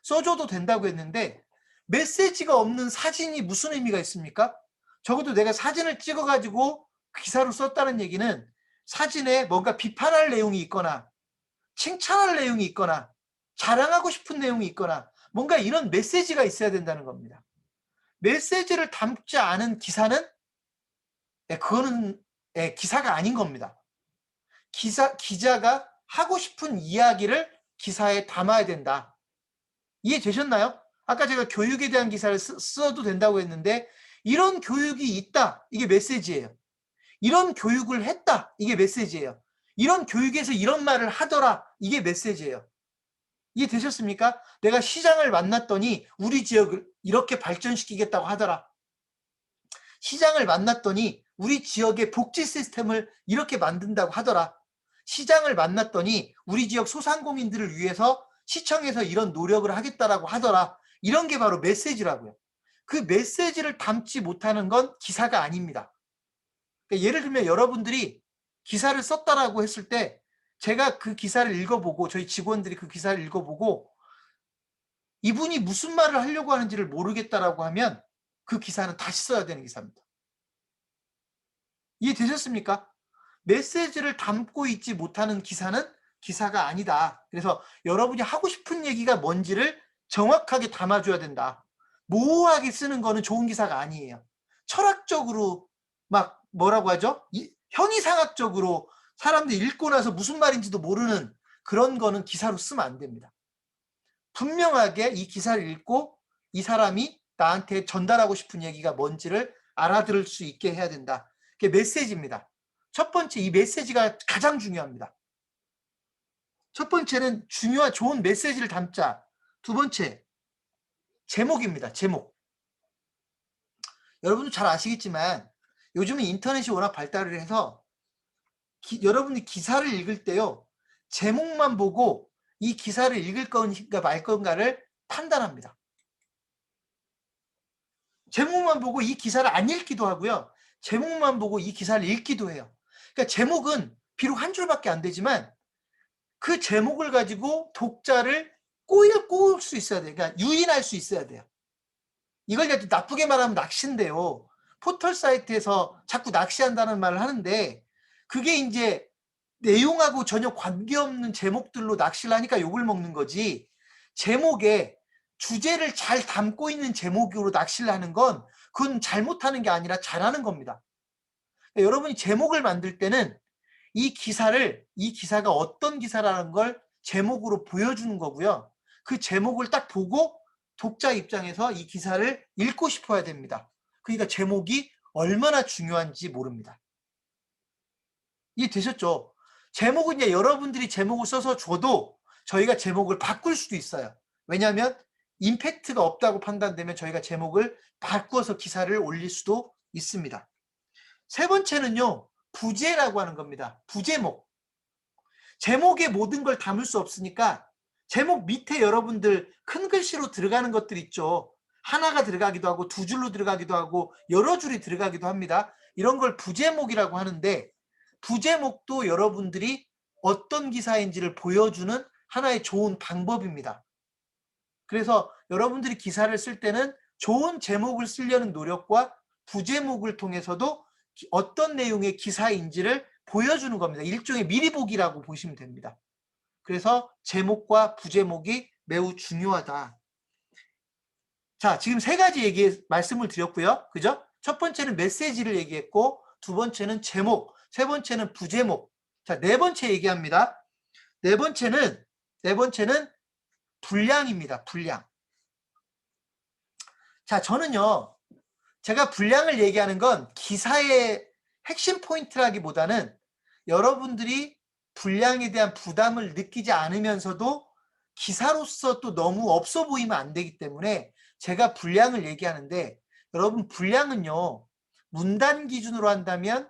써줘도 된다고 했는데 메시지가 없는 사진이 무슨 의미가 있습니까? 적어도 내가 사진을 찍어가지고 기사로 썼다는 얘기는 사진에 뭔가 비판할 내용이 있거나 칭찬할 내용이 있거나 자랑하고 싶은 내용이 있거나 뭔가 이런 메시지가 있어야 된다는 겁니다. 메시지를 담지 않은 기사는 그거는 기사가 아닌 겁니다. 기자가 하고 싶은 이야기를 기사에 담아야 된다. 이해되셨나요? 아까 제가 교육에 대한 기사를 써도 된다고 했는데 이런 교육이 있다. 이게 메시지예요. 이런 교육을 했다. 이게 메시지예요. 이런 교육에서 이런 말을 하더라. 이게 메시지예요. 이해되셨습니까? 내가 시장을 만났더니 우리 지역을 이렇게 발전시키겠다고 하더라. 시장을 만났더니 우리 지역의 복지 시스템을 이렇게 만든다고 하더라. 시장을 만났더니 우리 지역 소상공인들을 위해서 시청에서 이런 노력을 하겠다라고 하더라. 이런 게 바로 메시지라고요. 그 메시지를 담지 못하는 건 기사가 아닙니다. 그러니까 예를 들면 여러분들이 기사를 썼다라고 했을 때 제가 그 기사를 읽어보고 저희 직원들이 그 기사를 읽어보고 이분이 무슨 말을 하려고 하는지를 모르겠다라고 하면 그 기사는 다시 써야 되는 기사입니다. 이해되셨습니까? 메시지를 담고 있지 못하는 기사는 기사가 아니다. 그래서 여러분이 하고 싶은 얘기가 뭔지를 정확하게 담아줘야 된다. 모호하게 쓰는 거는 좋은 기사가 아니에요. 철학적으로 막 뭐라고 하죠? 형이상학적으로 사람들이 읽고 나서 무슨 말인지도 모르는 그런 거는 기사로 쓰면 안 됩니다. 분명하게 이 기사를 읽고 이 사람이 나한테 전달하고 싶은 얘기가 뭔지를 알아들을 수 있게 해야 된다. 그게 메시지입니다. 첫 번째, 이 메시지가 가장 중요합니다. 첫 번째는 좋은 메시지를 담자. 두 번째, 제목입니다. 제목. 여러분도 잘 아시겠지만 요즘은 인터넷이 워낙 발달을 해서 여러분이 기사를 읽을 때요. 제목만 보고 이 기사를 읽을 건가 말 건가를 판단합니다. 제목만 보고 이 기사를 안 읽기도 하고요. 제목만 보고 이 기사를 읽기도 해요. 그러니까 제목은 비록 한 줄밖에 안 되지만 그 제목을 가지고 독자를 꼬일 수 있어야 돼요. 그러니까 유인할 수 있어야 돼요. 이걸 나쁘게 말하면 낚시인데요. 포털 사이트에서 자꾸 낚시한다는 말을 하는데 그게 이제 내용하고 전혀 관계없는 제목들로 낚시를 하니까 욕을 먹는 거지. 제목에 주제를 잘 담고 있는 제목으로 낚시를 하는 건 그건 잘못하는 게 아니라 잘하는 겁니다. 그러니까 여러분이 제목을 만들 때는 이 기사가 어떤 기사라는 걸 제목으로 보여주는 거고요. 그 제목을 딱 보고 독자 입장에서 이 기사를 읽고 싶어야 됩니다. 그러니까 제목이 얼마나 중요한지 모릅니다. 이해되셨죠? 제목은 이제 여러분들이 제목을 써서 줘도 저희가 제목을 바꿀 수도 있어요. 왜냐하면 임팩트가 없다고 판단되면 저희가 제목을 바꾸어서 기사를 올릴 수도 있습니다. 세 번째는요. 부제라고 하는 겁니다. 부제목. 제목에 모든 걸 담을 수 없으니까 제목 밑에 여러분들 큰 글씨로 들어가는 것들 있죠. 하나가 들어가기도 하고 두 줄로 들어가기도 하고 여러 줄이 들어가기도 합니다. 이런 걸 부제목이라고 하는데 부제목도 여러분들이 어떤 기사인지를 보여주는 하나의 좋은 방법입니다. 그래서 여러분들이 기사를 쓸 때는 좋은 제목을 쓰려는 노력과 부제목을 통해서도 어떤 내용의 기사인지를 보여주는 겁니다. 일종의 미리 보기라고 보시면 됩니다. 그래서 제목과 부제목이 매우 중요하다. 자, 지금 세 가지 말씀을 드렸고요. 그죠? 첫 번째는 메시지를 얘기했고, 두 번째는 제목, 세 번째는 부제목. 자, 네 번째 얘기합니다. 네 번째는 분량입니다. 분량. 자, 저는요, 제가 분량을 얘기하는 건 기사의 핵심 포인트라기보다는 여러분들이 분량에 대한 부담을 느끼지 않으면서도 기사로서 또 너무 없어 보이면 안 되기 때문에 제가 분량을 얘기하는데, 여러분 분량은요, 문단 기준으로 한다면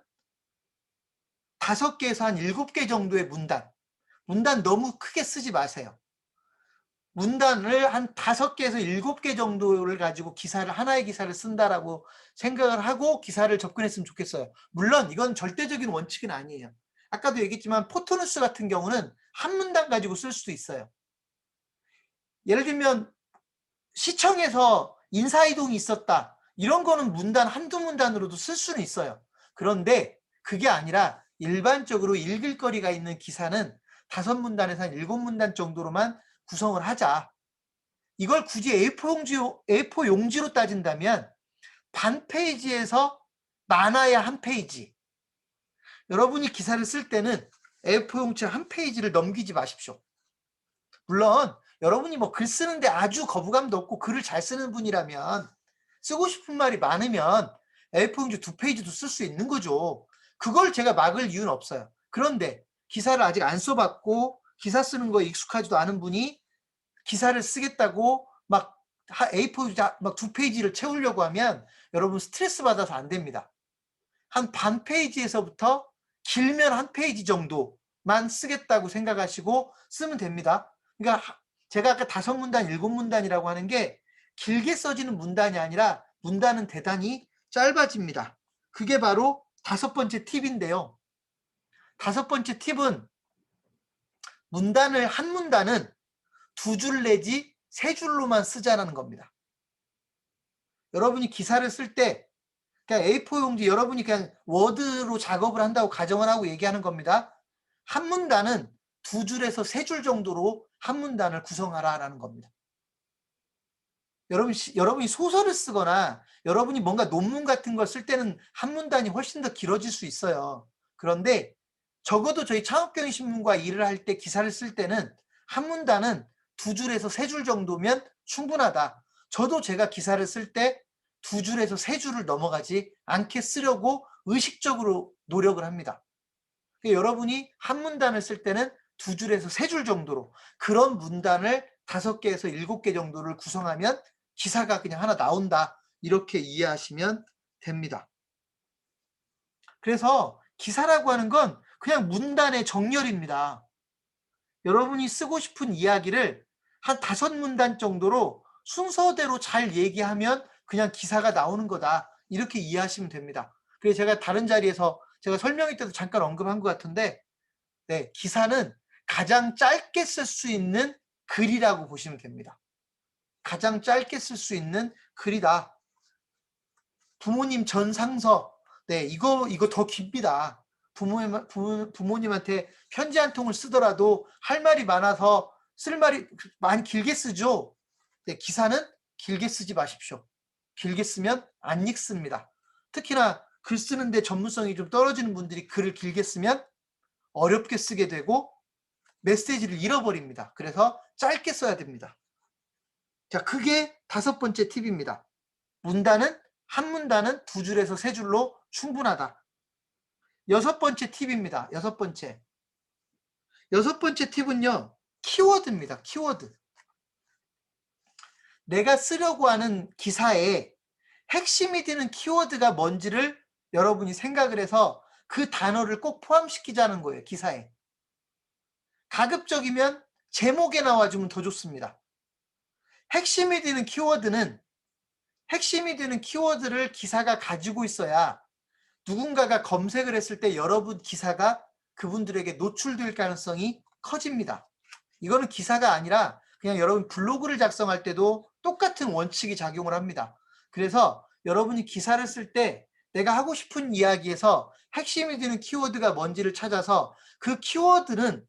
5개에서 한 7개 정도의 문단 너무 크게 쓰지 마세요. 문단을 한 5개에서 7개 정도를 가지고 하나의 기사를 쓴다라고 생각을 하고 기사를 접근했으면 좋겠어요. 물론 이건 절대적인 원칙은 아니에요. 아까도 얘기했지만 포토뉴스 같은 경우는 한 문단 가지고 쓸 수도 있어요. 예를 들면 시청에서 인사이동이 있었다. 이런 거는 문단 한두 문단으로도 쓸 수는 있어요. 그런데 그게 아니라 일반적으로 읽을 거리가 있는 기사는 5문단에서 한 7문단 정도로만 구성을 하자. 이걸 굳이 A4 용지로 따진다면 반 페이지에서 많아야 한 페이지. 여러분이 기사를 쓸 때는 A4 용지 한 페이지를 넘기지 마십시오. 물론 여러분이 뭐 글 쓰는데 아주 거부감도 없고 글을 잘 쓰는 분이라면 쓰고 싶은 말이 많으면 A4 용지 2페이지도 쓸 수 있는 거죠. 그걸 제가 막을 이유는 없어요. 그런데 기사를 아직 안 써봤고 기사 쓰는 거에 익숙하지도 않은 분이 기사를 쓰겠다고 막 A4 막 2페이지를 채우려고 하면 여러분 스트레스 받아서 안 됩니다. 한 반 페이지에서부터 길면 한 페이지 정도만 쓰겠다고 생각하시고 쓰면 됩니다. 그러니까 제가 아까 5문단, 7문단이라고 하는 게 길게 써지는 문단이 아니라 문단은 대단히 짧아집니다. 그게 바로 5번째 팁인데요. 5번째 팁은 한 문단은 2줄 내지 3줄로만 쓰자라는 겁니다. 여러분이 기사를 쓸 때 그냥 A4 용지 여러분이 그냥 워드로 작업을 한다고 가정을 하고 얘기하는 겁니다. 한 문단은 2줄에서 3줄 정도로 한 문단을 구성하라라는 겁니다. 여러분이 소설을 쓰거나 여러분이 뭔가 논문 같은 걸 쓸 때는 한 문단이 훨씬 더 길어질 수 있어요. 그런데 적어도 저희 창업경영신문과 일을 할 때 기사를 쓸 때는 한 문단은 2줄에서 3줄 정도면 충분하다. 저도 제가 기사를 쓸 때 2줄에서 3줄을 넘어가지 않게 쓰려고 의식적으로 노력을 합니다. 그러니까 여러분이 한 문단을 쓸 때는 2줄에서 3줄 정도로 그런 문단을 5개에서 7개 정도를 구성하면 기사가 그냥 하나 나온다. 이렇게 이해하시면 됩니다. 그래서 기사라고 하는 건 그냥 문단의 정렬입니다. 여러분이 쓰고 싶은 이야기를 한 5문단 정도로 순서대로 잘 얘기하면 그냥 기사가 나오는 거다. 이렇게 이해하시면 됩니다. 그래서 제가 다른 자리에서 제가 설명회 때도 잠깐 언급한 것 같은데 네, 기사는 가장 짧게 쓸 수 있는 글이라고 보시면 됩니다. 가장 짧게 쓸 수 있는 글이다. 부모님 전상서. 네, 이거 더 깁니다. 부모님한테 편지 한 통을 쓰더라도 할 말이 많아서 쓸 말이 많이 길게 쓰죠. 네, 기사는 길게 쓰지 마십시오. 길게 쓰면 안 읽습니다. 특히나 글 쓰는데 전문성이 좀 떨어지는 분들이 글을 길게 쓰면 어렵게 쓰게 되고 메시지를 잃어버립니다. 그래서 짧게 써야 됩니다. 자, 그게 5번째 팁입니다. 한 문단은 2줄에서 3줄로 충분하다. 6번째 팁입니다. 6번째 팁은요. 키워드입니다. 키워드. 내가 쓰려고 하는 기사에 핵심이 되는 키워드가 뭔지를 여러분이 생각을 해서 그 단어를 꼭 포함시키자는 거예요. 기사에. 가급적이면 제목에 나와주면 더 좋습니다. 핵심이 되는 키워드를 기사가 가지고 있어야 누군가가 검색을 했을 때 여러분 기사가 그분들에게 노출될 가능성이 커집니다. 이거는 기사가 아니라 그냥 여러분 블로그를 작성할 때도 똑같은 원칙이 작용을 합니다. 그래서 여러분이 기사를 쓸 때 내가 하고 싶은 이야기에서 핵심이 되는 키워드가 뭔지를 찾아서 그 키워드는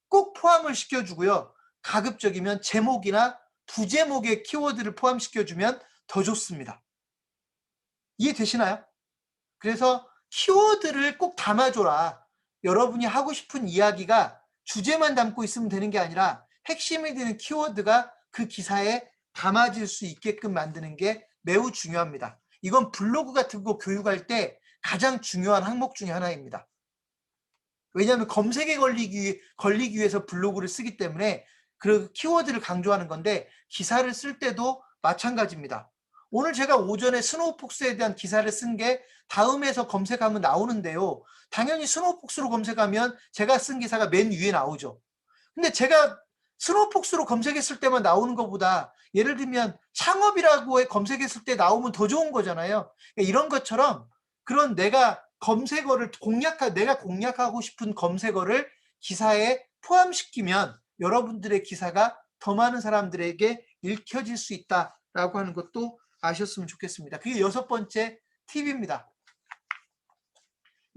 꼭 포함을 시켜주고요. 가급적이면 제목이나 부제목의 키워드를 포함시켜주면 더 좋습니다. 이해되시나요? 그래서 키워드를 꼭 담아줘라. 여러분이 하고 싶은 이야기가 주제만 담고 있으면 되는 게 아니라 핵심이 되는 키워드가 그 기사에 담아질 수 있게끔 만드는 게 매우 중요합니다. 이건 블로그 같은 거 교육할 때 가장 중요한 항목 중에 하나입니다. 왜냐하면 검색에 걸리기 위해서 블로그를 쓰기 때문에 그 키워드를 강조하는 건데 기사를 쓸 때도 마찬가지입니다. 오늘 제가 오전에 스노우폭스에 대한 기사를 쓴 게 다음에서 검색하면 나오는데요. 당연히 스노우폭스로 검색하면 제가 쓴 기사가 맨 위에 나오죠. 근데 제가 스노우폭스로 검색했을 때만 나오는 것보다 예를 들면 창업이라고 검색했을 때 나오면 더 좋은 거잖아요. 그러니까 이런 것처럼 그런 내가 공략하고 싶은 검색어를 기사에 포함시키면 여러분들의 기사가 더 많은 사람들에게 읽혀질 수 있다라고 하는 것도 아셨으면 좋겠습니다. 그게 6번째 팁입니다.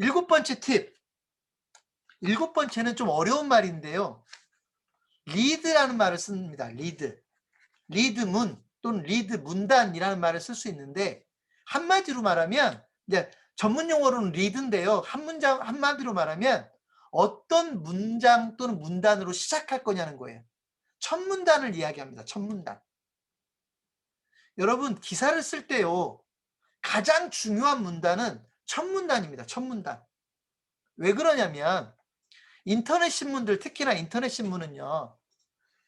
7번째 팁. 7번째는 좀 어려운 말인데요. 리드라는 말을 씁니다. 리드문 또는 리드 문단이라는 말을 쓸 수 있는데 한마디로 말하면 이제 전문 용어로는 리드인데요. 한마디로 말하면 어떤 문장 또는 문단으로 시작할 거냐는 거예요. 첫 문단을 이야기합니다. 첫 문단. 여러분 기사를 쓸 때요. 가장 중요한 문단은 첫 문단입니다. 첫 문단. 왜 그러냐면 인터넷 신문들 특히나 인터넷 신문은요.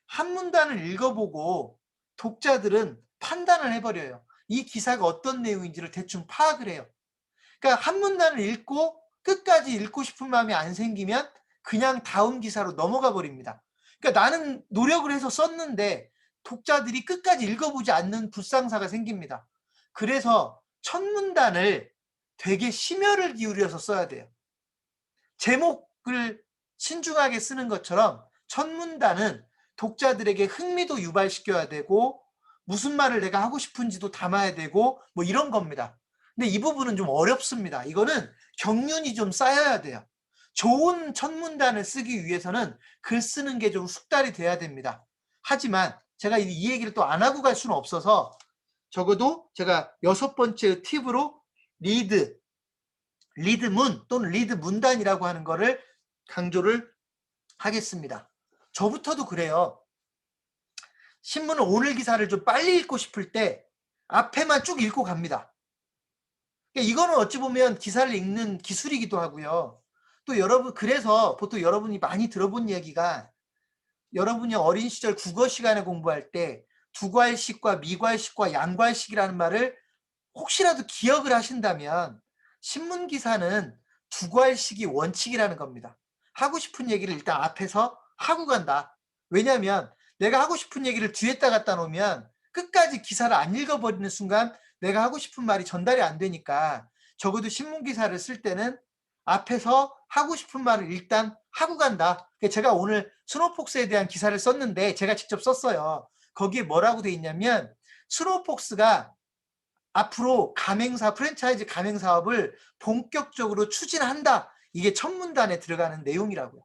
한 문단을 읽어보고 독자들은 판단을 해버려요. 이 기사가 어떤 내용인지를 대충 파악을 해요. 그러니까 한 문단을 읽고 끝까지 읽고 싶은 마음이 안 생기면 그냥 다음 기사로 넘어가 버립니다. 그러니까 나는 노력을 해서 썼는데 독자들이 끝까지 읽어보지 않는 불상사가 생깁니다. 그래서 첫 문단을 되게 심혈을 기울여서 써야 돼요. 제목을 신중하게 쓰는 것처럼 첫 문단은 독자들에게 흥미도 유발시켜야 되고 무슨 말을 내가 하고 싶은지도 담아야 되고 뭐 이런 겁니다. 근데 이 부분은 좀 어렵습니다. 이거는 경륜이 좀 쌓여야 돼요. 좋은 첫 문단을 쓰기 위해서는 글 쓰는 게 좀 숙달이 돼야 됩니다. 하지만 제가 이 얘기를 또 안 하고 갈 수는 없어서 적어도 제가 6번째 팁으로 리드문 또는 리드 문단이라고 하는 거를 강조를 하겠습니다. 저부터도 그래요. 신문을 오늘 기사를 좀 빨리 읽고 싶을 때 앞에만 쭉 읽고 갑니다. 이거는 어찌 보면 기사를 읽는 기술이기도 하고요. 또 여러분 그래서 보통 여러분이 많이 들어본 얘기가 여러분이 어린 시절 국어 시간에 공부할 때 두괄식과 미괄식과 양괄식이라는 말을 혹시라도 기억을 하신다면 신문 기사는 두괄식이 원칙이라는 겁니다. 하고 싶은 얘기를 일단 앞에서 하고 간다. 왜냐하면 내가 하고 싶은 얘기를 뒤에다 갖다 놓으면 끝까지 기사를 안 읽어버리는 순간 내가 하고 싶은 말이 전달이 안 되니까 적어도 신문 기사를 쓸 때는 앞에서 하고 싶은 말을 일단 하고 간다. 제가 오늘 스노우폭스에 대한 기사를 썼는데 제가 직접 썼어요. 거기에 뭐라고 돼 있냐면 스노우폭스가 앞으로 프랜차이즈 가맹 사업을 본격적으로 추진한다. 이게 첫 문단에 들어가는 내용이라고요.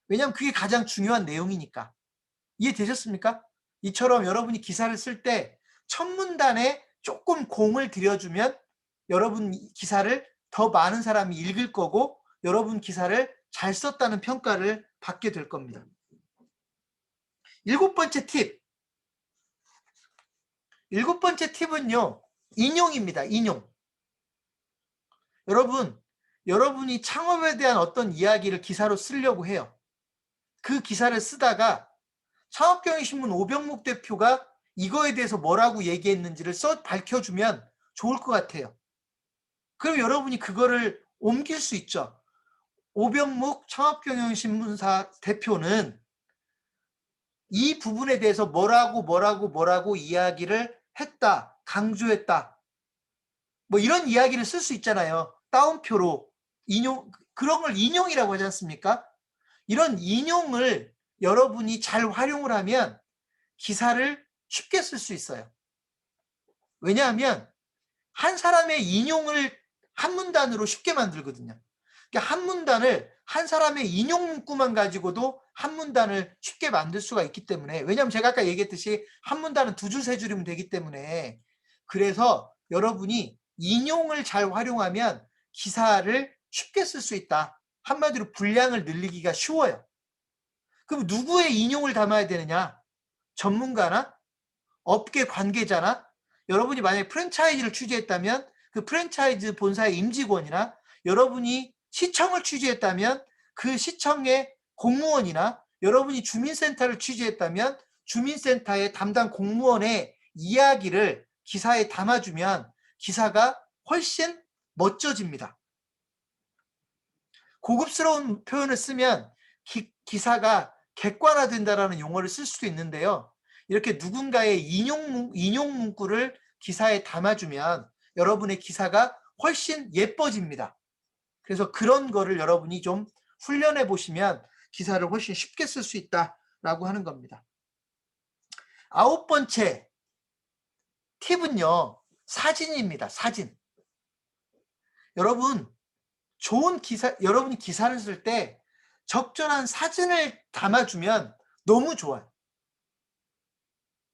왜냐하면 그게 가장 중요한 내용이니까. 이해되셨습니까? 이처럼 여러분이 기사를 쓸 때 첫 문단에 조금 공을 들여주면 여러분 기사를 더 많은 사람이 읽을 거고 여러분 기사를 잘 썼다는 평가를 받게 될 겁니다. 7번째 팁. 7번째 팁은요. 인용입니다. 인용. 여러분이 창업에 대한 어떤 이야기를 기사로 쓰려고 해요. 그 기사를 쓰다가 창업경영신문 오병목 대표가 이거에 대해서 뭐라고 얘기했는지를 밝혀주면 좋을 것 같아요. 그럼 여러분이 그거를 옮길 수 있죠. 오병목 창업경영신문사 대표는 이 부분에 대해서 뭐라고 이야기를 했다, 강조했다. 뭐 이런 이야기를 쓸 수 있잖아요. 따옴표로 인용, 그런 걸 인용이라고 하지 않습니까? 이런 인용을 여러분이 잘 활용을 하면 기사를 쉽게 쓸 수 있어요. 왜냐하면 한 사람의 인용을 한 문단으로 쉽게 만들거든요. 그러니까 한 문단을 한 사람의 인용 문구만 가지고도 한 문단을 쉽게 만들 수가 있기 때문에, 왜냐하면 제가 아까 얘기했듯이 한 문단은 두 줄, 세 줄이면 되기 때문에, 그래서 여러분이 인용을 잘 활용하면 기사를 쉽게 쓸 수 있다. 한마디로 분량을 늘리기가 쉬워요. 그럼 누구의 인용을 담아야 되느냐? 전문가나 업계 관계자나, 여러분이 만약에 프랜차이즈를 취재했다면 그 프랜차이즈 본사의 임직원이나, 여러분이 시청을 취재했다면 그 시청의 공무원이나, 여러분이 주민센터를 취재했다면 주민센터의 담당 공무원의 이야기를 기사에 담아주면 기사가 훨씬 멋져집니다. 고급스러운 표현을 쓰면 기사가 객관화된다라는 용어를 쓸 수도 있는데요. 이렇게 누군가의 인용 문구를 기사에 담아주면 여러분의 기사가 훨씬 예뻐집니다. 그래서 그런 거를 여러분이 좀 훈련해 보시면 기사를 훨씬 쉽게 쓸 수 있다라고 하는 겁니다. 9번째 팁은요, 사진입니다. 사진. 여러분, 여러분이 기사를 쓸 때 적절한 사진을 담아주면 너무 좋아요.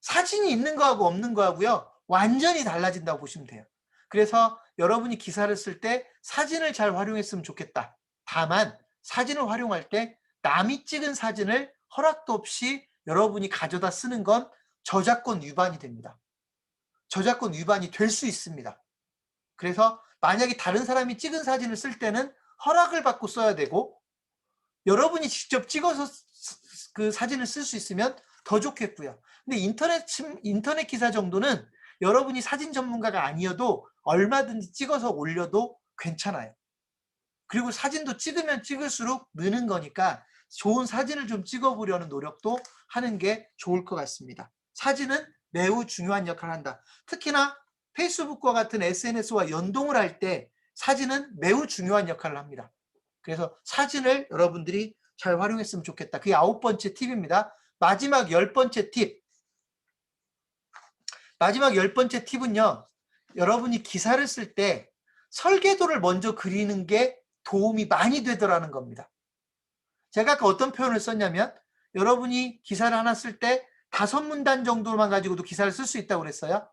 사진이 있는 거하고 없는 거하고요, 완전히 달라진다고 보시면 돼요. 그래서 여러분이 기사를 쓸 때 사진을 잘 활용했으면 좋겠다. 다만 사진을 활용할 때 남이 찍은 사진을 허락도 없이 여러분이 가져다 쓰는 건 저작권 위반이 됩니다. 저작권 위반이 될 수 있습니다. 그래서 만약에 다른 사람이 찍은 사진을 쓸 때는 허락을 받고 써야 되고, 여러분이 직접 찍어서 그 사진을 쓸 수 있으면 더 좋겠고요. 근데 인터넷 기사 정도는 여러분이 사진 전문가가 아니어도 얼마든지 찍어서 올려도 괜찮아요. 그리고 사진도 찍으면 찍을수록 느는 거니까 좋은 사진을 좀 찍어보려는 노력도 하는 게 좋을 것 같습니다. 사진은 매우 중요한 역할을 한다. 특히나 페이스북과 같은 SNS와 연동을 할 때 사진은 매우 중요한 역할을 합니다. 그래서 사진을 여러분들이 잘 활용했으면 좋겠다. 그게 9번째 팁입니다. 마지막 10번째 팁. 마지막 10번째 팁은요, 여러분이 기사를 쓸 때 설계도를 먼저 그리는 게 도움이 많이 되더라는 겁니다. 제가 아까 어떤 표현을 썼냐면, 여러분이 기사를 하나 쓸 때 5문단 정도만 가지고도 기사를 쓸 수 있다고 그랬어요.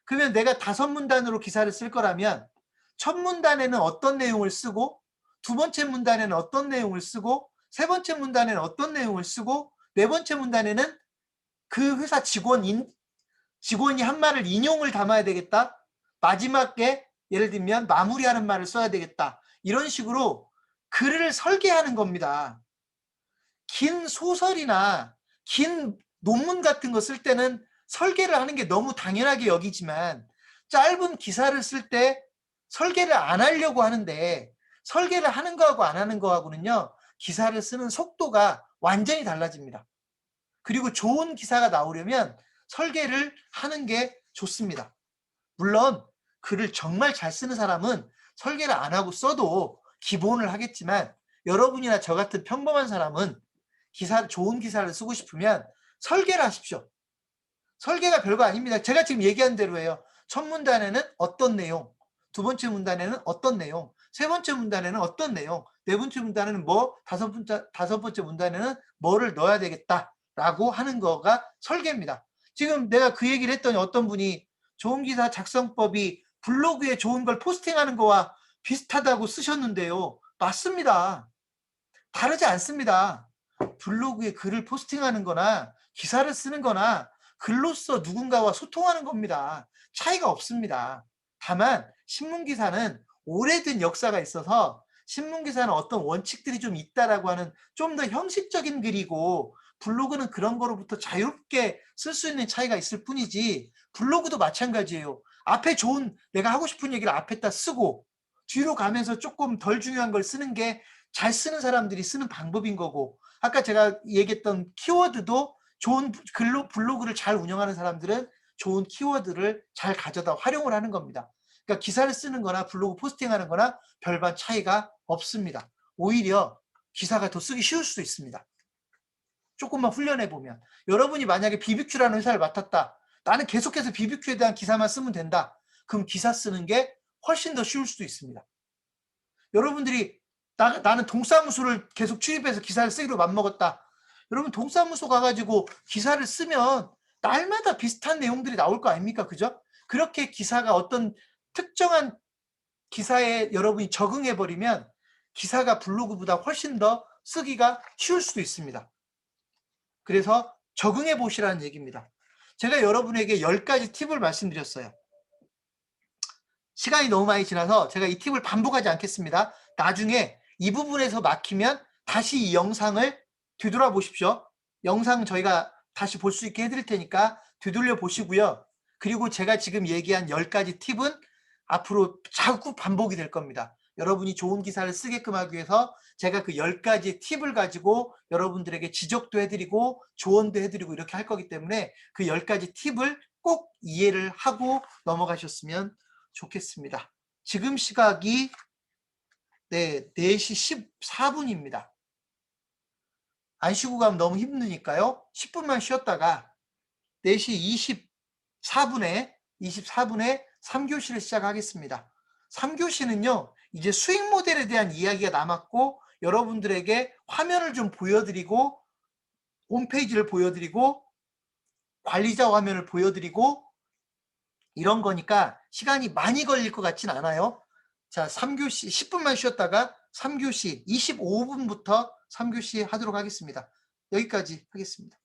그러면 내가 5문단으로 기사를 쓸 거라면 첫 문단에는 어떤 내용을 쓰고, 두 번째 문단에는 어떤 내용을 쓰고, 세 번째 문단에는 어떤 내용을 쓰고, 네 번째 문단에는 그 회사 직원이 한 말을 인용을 담아야 되겠다. 마지막에 예를 들면 마무리하는 말을 써야 되겠다. 이런 식으로 글을 설계하는 겁니다. 긴 소설이나 긴 논문 같은 거 쓸 때는 설계를 하는 게 너무 당연하게 여기지만, 짧은 기사를 쓸 때 설계를 안 하려고 하는데, 설계를 하는 거하고 안 하는 거하고는요, 기사를 쓰는 속도가 완전히 달라집니다. 그리고 좋은 기사가 나오려면 설계를 하는 게 좋습니다. 물론 글을 정말 잘 쓰는 사람은 설계를 안 하고 써도 기본을 하겠지만, 여러분이나 저 같은 평범한 사람은 좋은 기사를 쓰고 싶으면 설계를 하십시오. 설계가 별거 아닙니다. 제가 지금 얘기한 대로 해요. 첫 문단에는 어떤 내용, 두 번째 문단에는 어떤 내용, 세 번째 문단에는 어떤 내용, 네 번째 문단에는 뭐, 다섯 번째 문단에는 뭐를 넣어야 되겠다라고 하는 거가 설계입니다. 지금 내가 그 얘기를 했더니 어떤 분이 좋은 기사 작성법이 블로그에 좋은 걸 포스팅하는 거와 비슷하다고 쓰셨는데요. 맞습니다. 다르지 않습니다. 블로그에 글을 포스팅하는 거나 기사를 쓰는 거나 글로써 누군가와 소통하는 겁니다. 차이가 없습니다. 다만 신문기사는 오래된 역사가 있어서 신문기사는 어떤 원칙들이 좀 있다라고 하는 좀 더 형식적인 글이고, 블로그는 그런 거로부터 자유롭게 쓸 수 있는 차이가 있을 뿐이지, 블로그도 마찬가지예요. 앞에 좋은 내가 하고 싶은 얘기를 앞에다 쓰고 뒤로 가면서 조금 덜 중요한 걸 쓰는 게 잘 쓰는 사람들이 쓰는 방법인 거고, 아까 제가 얘기했던 키워드도 좋은 블로그를 잘 운영하는 사람들은 좋은 키워드를 잘 가져다 활용을 하는 겁니다. 그러니까 기사를 쓰는 거나 블로그 포스팅하는 거나 별반 차이가 없습니다. 오히려 기사가 더 쓰기 쉬울 수도 있습니다. 조금만 훈련해 보면. 여러분이 만약에 BBQ라는 회사를 맡았다. 나는 계속해서 BBQ에 대한 기사만 쓰면 된다. 그럼 기사 쓰는 게 훨씬 더 쉬울 수도 있습니다. 여러분들이 나는 동사무소를 계속 출입해서 기사를 쓰기로 맘먹었다. 여러분 동사무소 가가지고 기사를 쓰면 날마다 비슷한 내용들이 나올 거 아닙니까? 그죠? 그렇게 기사가 어떤 특정한 기사에 여러분이 적응해버리면 기사가 블로그보다 훨씬 더 쓰기가 쉬울 수도 있습니다. 그래서 적응해 보시라는 얘기입니다. 제가 여러분에게 10가지 팁을 말씀드렸어요. 시간이 너무 많이 지나서 제가 이 팁을 반복하지 않겠습니다. 나중에 이 부분에서 막히면 다시 이 영상을 되돌아보십시오. 영상 저희가 다시 볼 수 있게 해드릴 테니까 되돌려 보시고요. 그리고 제가 지금 얘기한 10가지 팁은 앞으로 자꾸 반복이 될 겁니다. 여러분이 좋은 기사를 쓰게끔 하기 위해서 제가 그 10가지 팁을 가지고 여러분들에게 지적도 해드리고 조언도 해드리고 이렇게 할 거기 때문에 그 10가지 팁을 꼭 이해를 하고 넘어가셨으면 좋겠습니다. 지금 시각이 4시 14분입니다. 안 쉬고 가면 너무 힘드니까요. 10분만 쉬었다가 4시 24분에 3교시를 시작하겠습니다. 3교시는요. 이제 수익 모델에 대한 이야기가 남았고 여러분들에게 화면을 좀 보여드리고 홈페이지를 보여드리고 관리자 화면을 보여드리고 이런 거니까 시간이 많이 걸릴 것 같진 않아요. 자, 3교시 10분만 쉬었다가 3교시 25분부터 3교시 하도록 하겠습니다. 여기까지 하겠습니다.